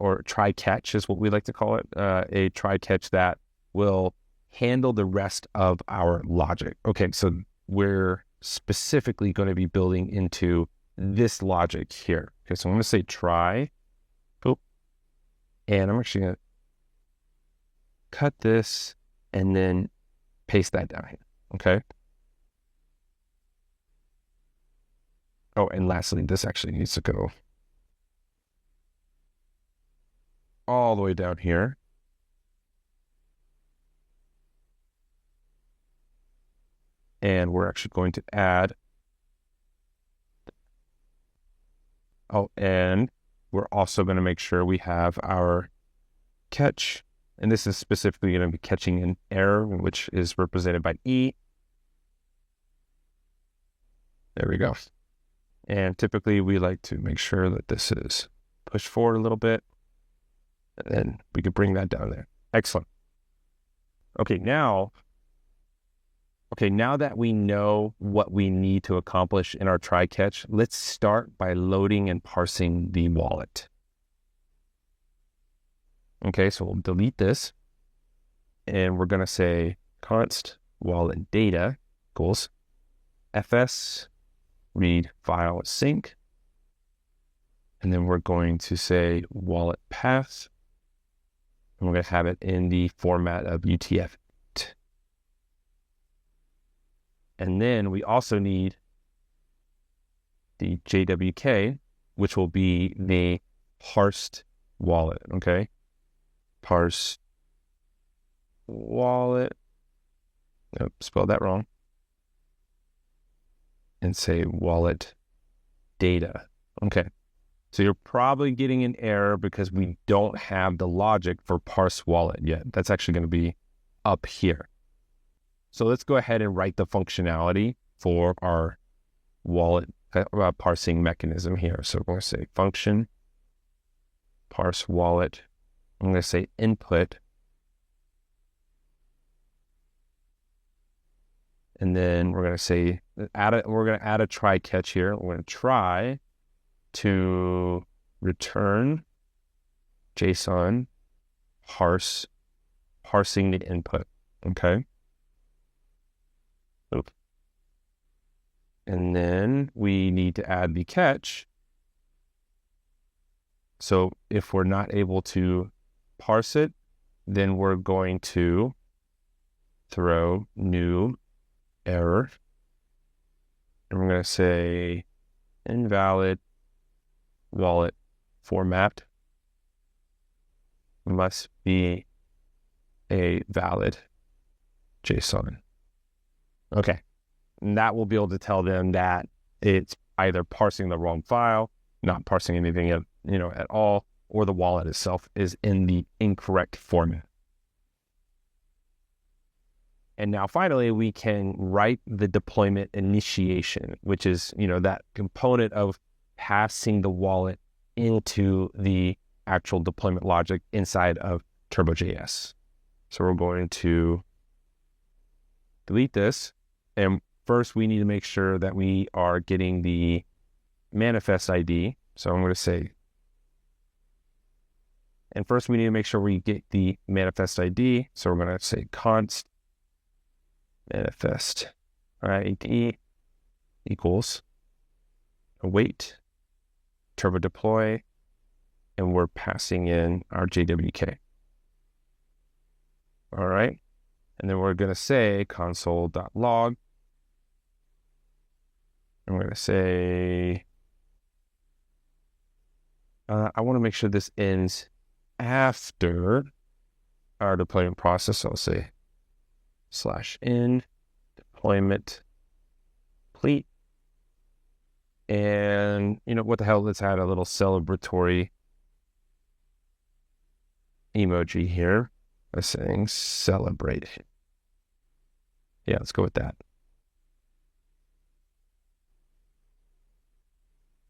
catch is what we like to call it, a try catch that will handle the rest of our logic. Okay, so we're specifically going to be building into this logic here. Okay, so I'm going to say try. Boop. And I'm actually going to cut this and then paste that down here. Okay. Oh, and lastly, this actually needs to go all the way down here. And we're actually going to add, oh, and we're also going to make sure we have our catch. And this is specifically going to be catching an error, which is represented by E. There we go. And typically we like to make sure that this is pushed forward a little bit. And then we could bring that down there. Excellent. Okay, now that we know what we need to accomplish in our try catch, let's start by loading and parsing the wallet. Okay, so we'll delete this. And we're going to say const wallet data equals fs read file sync. And then we're going to say wallet path. And we're going to have it in the format of UTF. And then we also need the JWK, which will be the parsed wallet, okay? Parse wallet. Nope, spelled that wrong. And say wallet data. Okay. So you're probably getting an error because we don't have the logic for parse wallet yet. That's actually going to be up here. So let's go ahead and write the functionality for our wallet parsing mechanism here. So we're going to say function parse wallet. I'm going to say input. And then we're going to say we're going to add a try catch here. We're going to try to return JSON parsing the input. Okay. Oop. And then we need to add the catch. So if we're not able to parse it, then we're going to throw new error. And we're going to say invalid wallet format must be a valid JSON. Okay. And that will be able to tell them that it's either parsing the wrong file, not parsing anything at all, or the wallet itself is in the incorrect format. And now finally, we can write the deployment initiation, which is, that component of passing the wallet into the actual deployment logic inside of Turbo.js. So we're going to delete this. And first, we need to make sure that we are getting the manifest ID. So I'm going to say, and first we need to make sure we get the manifest ID. So we're going to say const manifest ID equals await turbo deploy, and we're passing in our JWK. All right. And then we're going to say console.log. And we're going to say, I want to make sure this ends after our deployment process. So I'll say /in deployment complete. And what the hell, let's add a little celebratory emoji here by saying celebrate. Yeah, let's go with that.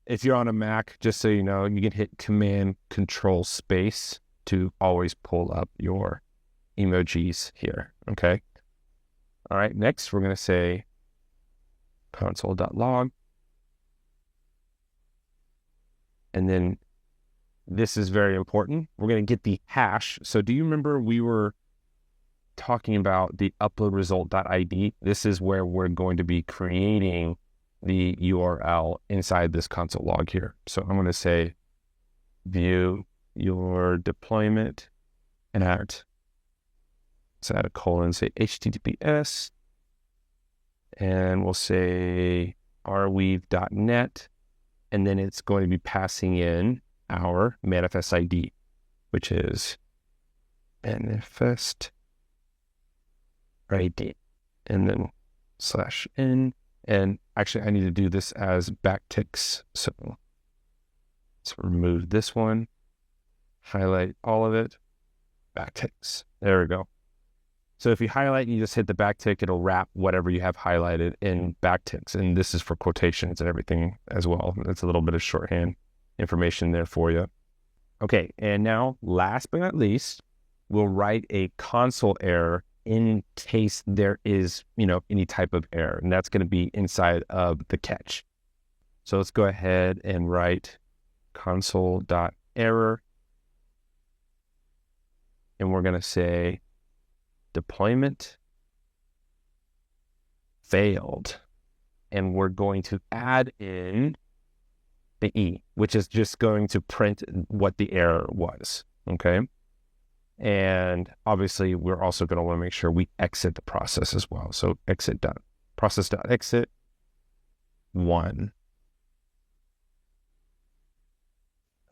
If you're on a Mac, just so you know, you can hit Command Control Space to always pull up your emojis here. Okay. All right. Next, we're going to say console.log. And then this is very important. We're going to get the hash. So do you remember we were talking about the upload result.id? This is where we're going to be creating the URL inside this console log here. So I'm going to say view your deployment at, so add a colon, say HTTPS, and we'll say arweave.net, and then it's going to be passing in our manifest ID, which is manifest ID, and then /n. And actually, I need to do this as backticks. So let's remove this one, highlight all of it, backticks. There we go. So if you highlight, you just hit the backtick, it'll wrap whatever you have highlighted in backticks. And this is for quotations and everything as well. That's a little bit of shorthand information there for you. Okay, and now last but not least, we'll write a console error in case there is, any type of error. And that's going to be inside of the catch. So let's go ahead and write console.error. And we're going to say deployment failed. And we're going to add in the E, which is just going to print what the error was. Okay. And obviously, we're also going to want to make sure we exit the process as well. So process.exit 1.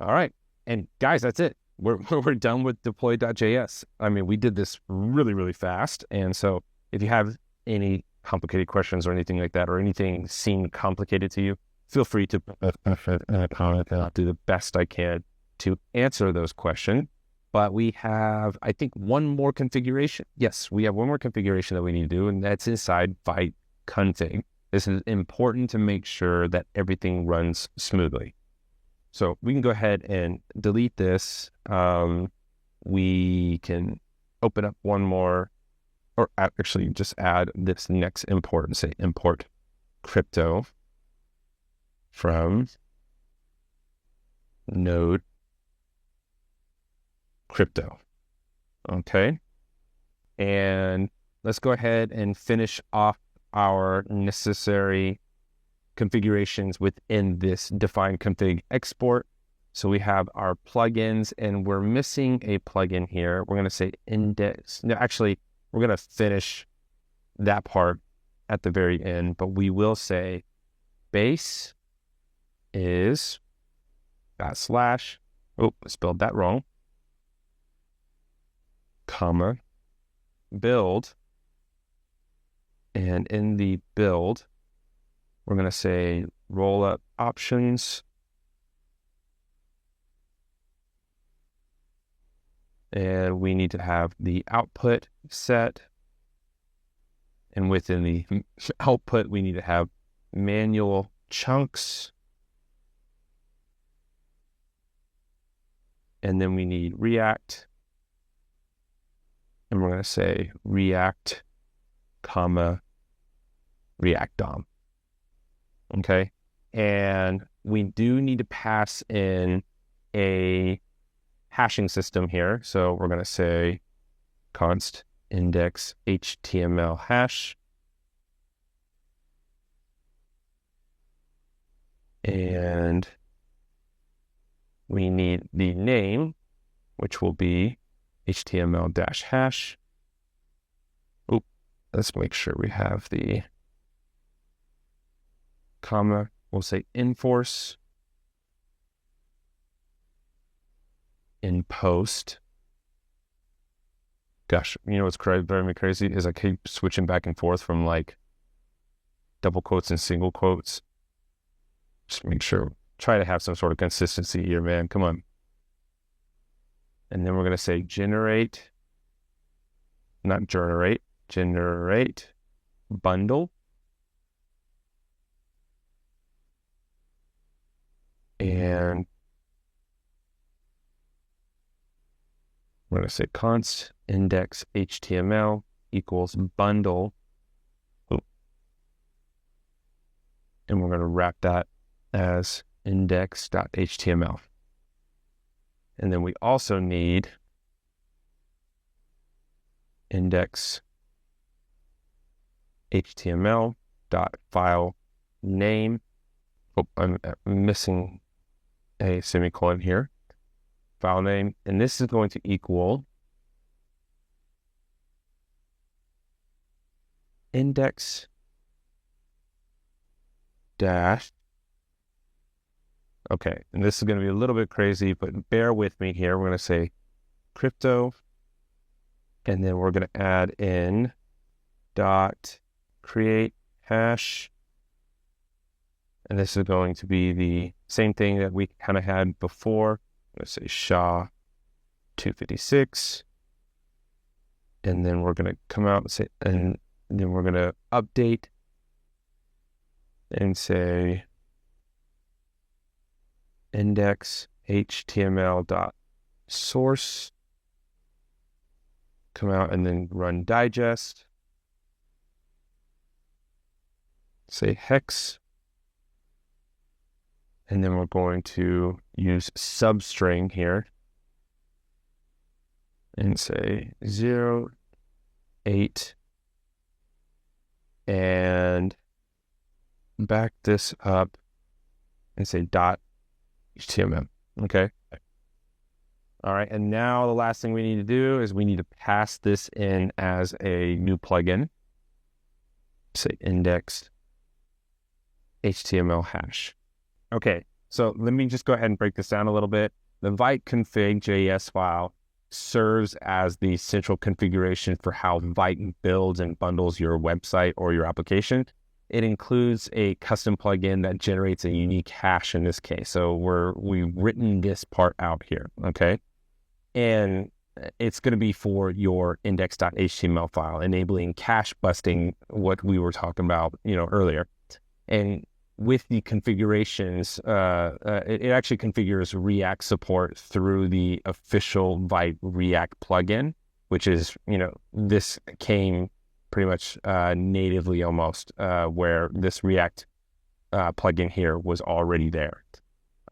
All right. And guys, that's it. We're done with deploy.js. I mean, we did this really, really fast. And so if you have any complicated questions or anything like that, or anything seemed complicated to you, feel free to comment, and I'll do the best I can to answer those questions. But we have, I think, one more configuration. Yes, we have one more configuration that we need to do, and that's inside Vite config. This is important to make sure that everything runs smoothly. So we can go ahead and delete this. We can open up one more, or actually just add this next import and say import crypto from node crypto. Okay. And let's go ahead and finish off our necessary configurations within this define config export. So we have our plugins, and we're missing a plugin here. We're going to say index. No, actually, we're going to finish that part at the very end, but we will say base is / oh, I spelled that wrong, comma, build. And in the build, we're going to say roll up options. And we need to have the output set. And within the output, we need to have manual chunks. And then we need React. And we're going to say React, comma, React DOM. Okay. And we do need to pass in a hashing system here. So we're going to say const index HTML hash. And we need the name, which will be HTML-hash. Oh, let's make sure we have the comma. We'll say enforce in post. Gosh, you know what's driving me crazy is I keep switching back and forth from like double quotes and single quotes. Just make sure, try to have some sort of consistency here, man. Come on. And then we're going to say generate bundle. And we're going to say const index HTML equals bundle. And we're going to wrap that as index.html. And then we also need index HTML.file name. Oh, I'm missing a semicolon here. File name, and this is going to equal index dash. Okay, and this is going to be a little bit crazy, but bear with me here. We're going to say crypto, and then we're going to add in dot create hash. And this is going to be the same thing that we kind of had before. Let's say SHA-256. And then we're going to come out and say, and then we're going to update and say index HTML dot source. Come out and then run digest. Say hex. And then we're going to use substring here and say 0, 8, and back this up and say dot HTML. Okay. All right. And now the last thing we need to do is we need to pass this in as a new plugin. Say index HTML hash. Okay, so let me just go ahead and break this down a little bit. The Vite config.js file serves as the central configuration for how Vite builds and bundles your website or your application. It includes a custom plugin that generates a unique hash in this case. So we've written this part out here, okay? And it's going to be for your index.html file, enabling cache busting, what we were talking about, earlier. And with the configurations, it actually configures React support through the official Vite React plugin, which is, this came pretty much natively almost, where this React plugin here was already there.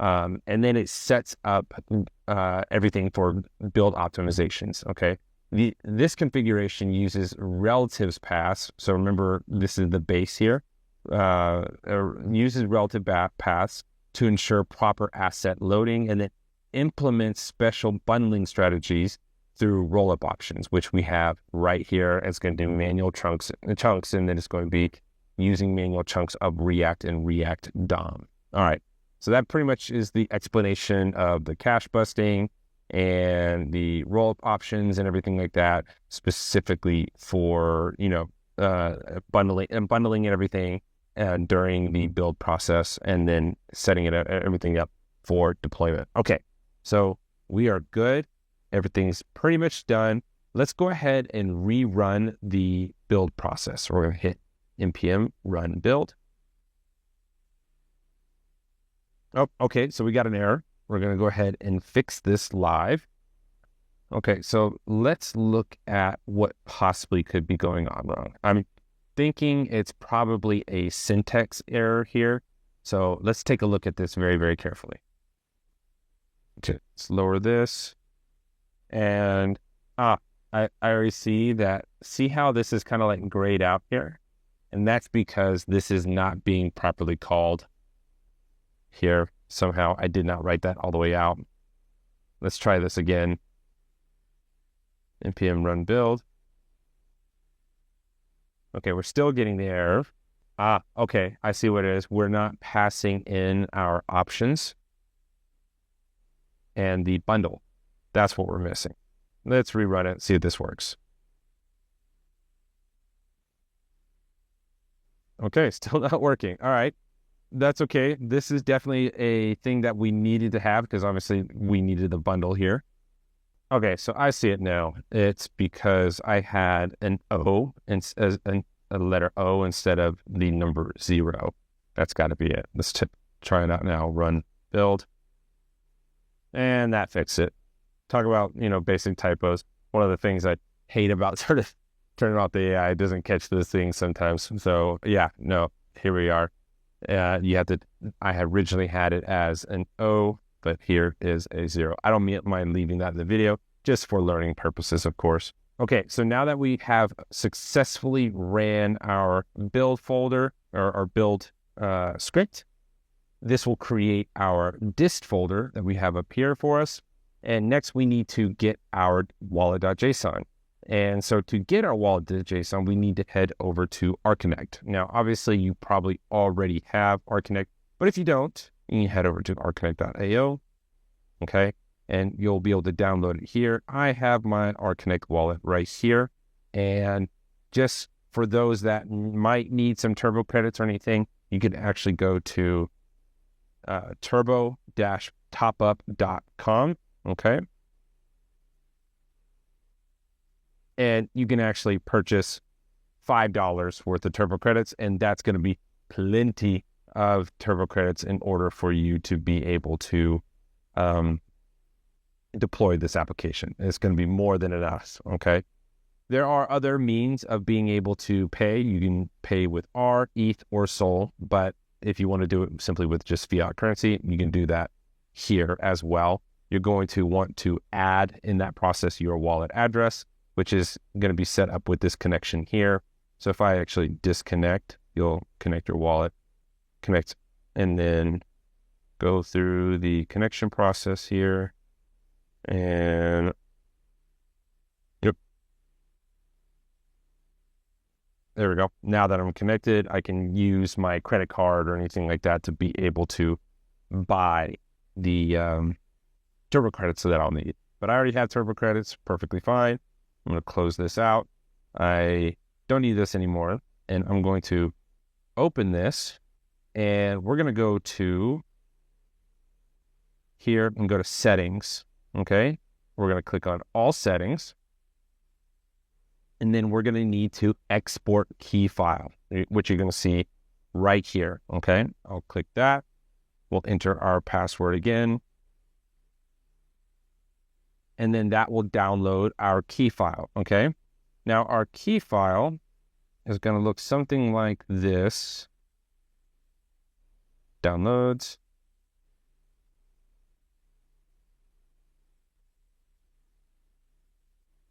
And then it sets up everything for build optimizations, okay? This configuration uses relatives paths. So remember, this is the base here. Uses relative paths to ensure proper asset loading, and then implements special bundling strategies through rollup options, which we have right here. It's going to do manual chunks, and then it's going to be using manual chunks of React and React DOM. All right, so that pretty much is the explanation of the cache busting and the rollup options and everything like that, specifically for bundling and everything during the build process, and then setting everything up for deployment. Okay, so we are good. Everything's pretty much done. Let's go ahead and rerun the build process. So we're going to hit npm run build. Oh, okay, so we got an error. We're going to go ahead and fix this live. Okay, so let's look at what possibly could be going on wrong. I'm thinking it's probably a syntax error here. So let's take a look at this very, very carefully. Okay, let's lower this. And I already see that. See how this is kind of like grayed out here? And that's because this is not being properly called here. Somehow I did not write that all the way out. Let's try this again. npm run build. Okay, we're still getting the error. Okay, I see what it is. We're not passing in our options and the bundle. That's what we're missing. Let's rerun it, see if this works. Okay, still not working. All right, that's okay. This is definitely a thing that we needed to have because obviously we needed the bundle here. Okay, so I see it now. It's because I had an O as a letter O instead of the number 0. That's got to be it. Let's try it out now. Run build, and that fixed it. Talk about basic typos. One of the things I hate about sort of turning off the AI, it doesn't catch those things sometimes. So yeah, no, here we are. I had originally had it as an O, but here is a 0. I don't mind leaving that in the video, just for learning purposes, of course. Okay, so now that we have successfully ran our build folder or our build script. This will create our dist folder that we have up here for us. And next we need to get our wallet.json. And so to get our wallet.json, we need to head over to ArConnect. Now, obviously you probably already have ArConnect, but if you don't, you can head over to arconnect.io, okay? And you'll be able to download it here. I have my ArConnect wallet right here. And just for those that might need some turbo credits or anything, you can actually go to turbo-topup.com, okay? And you can actually purchase $5 worth of turbo credits, and that's going to be plenty of turbo credits in order for you to be able to deploy this application. It's going to be more than enough, okay? There are other means of being able to pay. You can pay with R, ETH, or Sol, but if you want to do it simply with just fiat currency, you can do that here as well. You're going to want to add in that process your wallet address, which is going to be set up with this connection here. So if I actually disconnect, you'll connect your wallet, connect, and then go through the connection process here. And yep. There we go. Now that I'm connected, I can use my credit card or anything like that to be able to buy the turbo credits that I'll need. But I already have turbo credits, perfectly fine. I'm going to close this out. I don't need this anymore. And I'm going to open this. And we're going to go to here and go to settings. Okay. We're going to click on all settings. And then we're going to need to export key file, which you're going to see right here. Okay. I'll click that. We'll enter our password again. And then that will download our key file. Okay. Now our key file is going to look something like this. Downloads.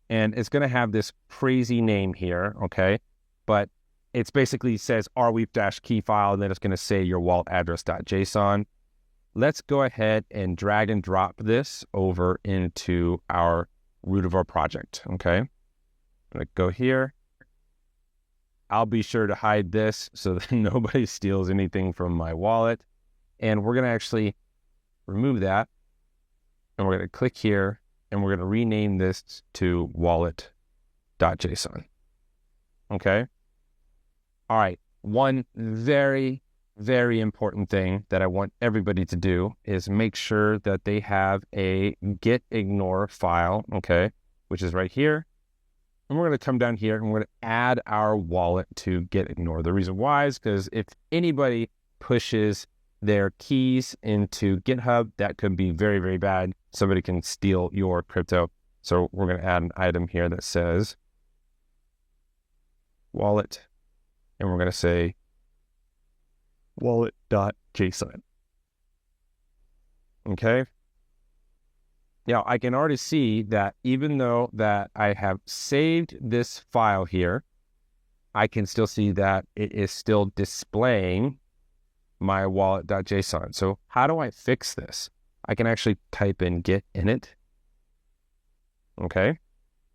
And it's going to have this crazy name here, okay? But it's basically says Arweave-key file, and then it's going to say your wallet address.json. Let's go ahead and drag and drop this over into our root of our project, okay? I'm going to go here. I'll be sure to hide this so that nobody steals anything from my wallet. And we're going to actually remove that. And we're going to click here. And we're going to rename this to wallet.json. Okay. All right. One very, very important thing that I want everybody to do is make sure that they have a get ignore file. Okay. Which is right here. And we're going to come down here and we're going to add our wallet to get ignore. The reason why is because if anybody pushes their keys into GitHub, that could be very, very bad. Somebody can steal your crypto. So we're going to add an item here that says wallet, and we're going to say wallet.json. Okay. Now I can already see that even though that I have saved this file here, I can still see that it is still displaying my wallet.json. So how do I fix this? I can actually type in get init. Okay.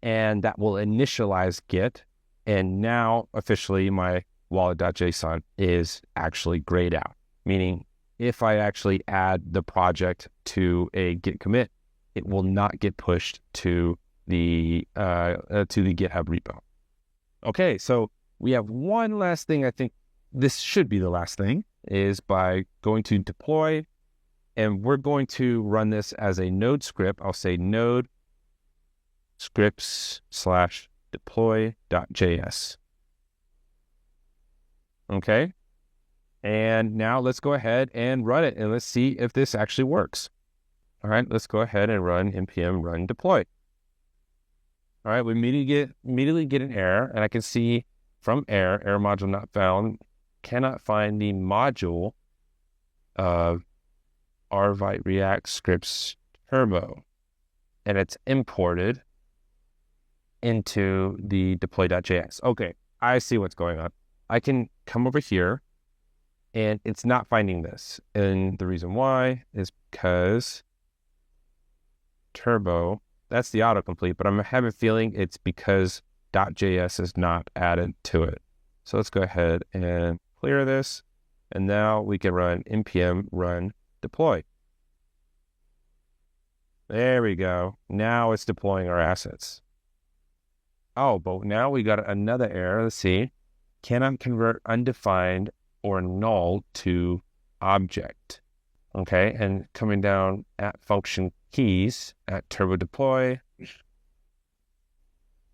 And that will initialize Git. And now officially my wallet.json is actually grayed out. Meaning if I actually add the project to a Git commit, it will not get pushed to the GitHub repo. Okay. So we have one last thing. I think this should be the last thing, is by going to deploy, and we're going to run this as a node script. I'll say node scripts/deploy.js. Okay. And now let's go ahead and run it, and let's see if this actually works. All right, let's go ahead and run npm run deploy. All right, we immediately get an error, and I can see from error module not found, cannot find the module of Vite React scripts turbo, and it's imported into the deploy.js. Okay, I see what's going on. I can come over here and it's not finding this. And the reason why is because Turbo, that's the autocomplete, but I have a feeling it's because .js is not added to it. So let's go ahead and clear this. And now we can run npm run deploy. There we go. Now it's deploying our assets. Oh, but now we got another error. Let's see. Cannot convert undefined or null to object. Okay, and coming down at function keys at turbo deploy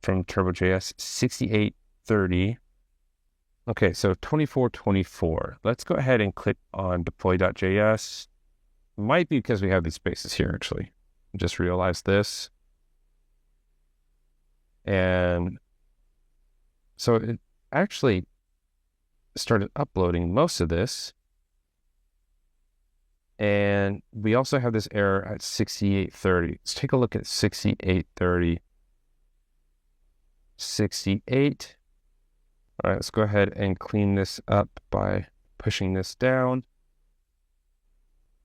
from Turbo.js 6830. Okay, so 2424. Let's go ahead and click on deploy.js. Might be because we have these spaces here, actually. Just realized this. And so it actually started uploading most of this. And we also have this error at 6830. Let's take a look at 6830. 68. All right, let's go ahead and clean this up by pushing this down.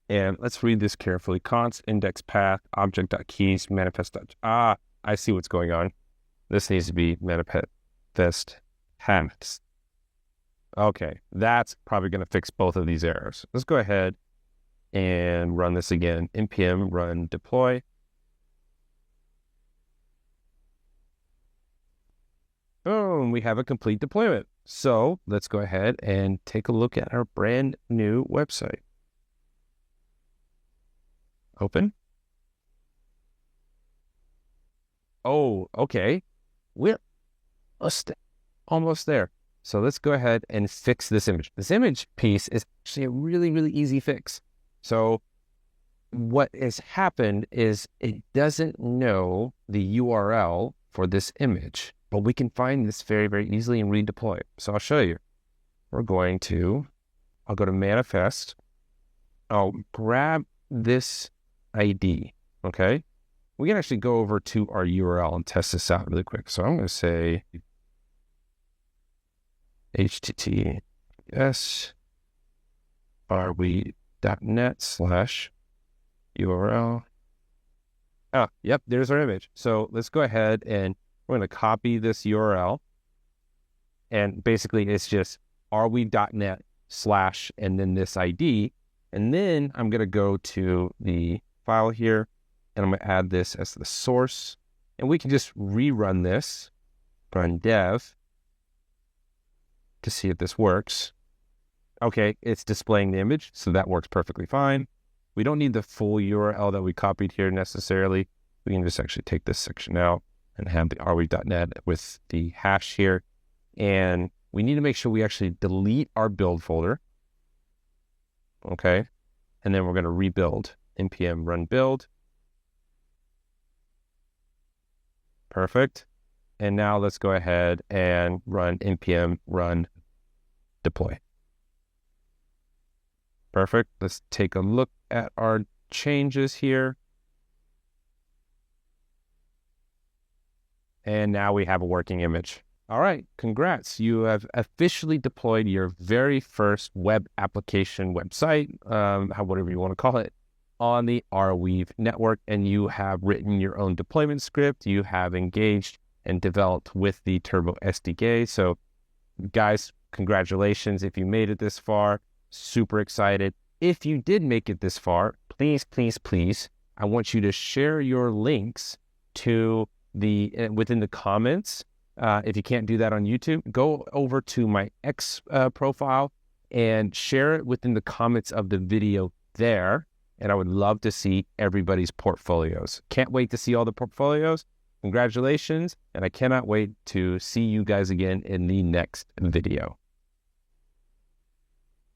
And let's read this carefully. Const index path object.keys manifest. I see what's going on. This needs to be manifest paths. Okay, that's probably going to fix both of these errors. Let's go ahead and run this again. npm run deploy. Boom, we have a complete deployment. So let's go ahead and take a look at our brand new website. Open. Oh, okay. We're almost there. So let's go ahead and fix this image. This image piece is actually a really, really easy fix. So what has happened is it doesn't know the URL for this image, but we can find this very, very easily and redeploy it. So I'll show you. I'll go to manifest. I'll grab this ID, okay? We can actually go over to our URL and test this out really quick. So I'm going to say https arweave.net/URL. Yep, there's our image. So let's go ahead and we're going to copy this URL. And basically it's just arweave.net/ and then this ID. And then I'm going to go to the file here and I'm going to add this as the source. And we can just rerun this, run dev to see if this works. Okay, it's displaying the image, so that works perfectly fine. We don't need the full URL that we copied here necessarily. We can just actually take this section out and have the arweave.net with the hash here. And we need to make sure we actually delete our build folder. Okay, and then we're going to rebuild. npm run build. Perfect. And now let's go ahead and run npm run deploy. Perfect. Let's take a look at our changes here. And now we have a working image. All right, congrats. You have officially deployed your very first web application website, whatever you want to call it, on the Arweave network. And you have written your own deployment script. You have engaged and developed with the Turbo SDK. So guys, congratulations if you made it this far. Super excited. If you did make it this far, please, please, please, I want you to share your links to within the comments. If you can't do that on YouTube, go over to my X profile and share it within the comments of the video there. And I would love to see everybody's portfolios. Can't wait to see all the portfolios. Congratulations. And I cannot wait to see you guys again in the next video.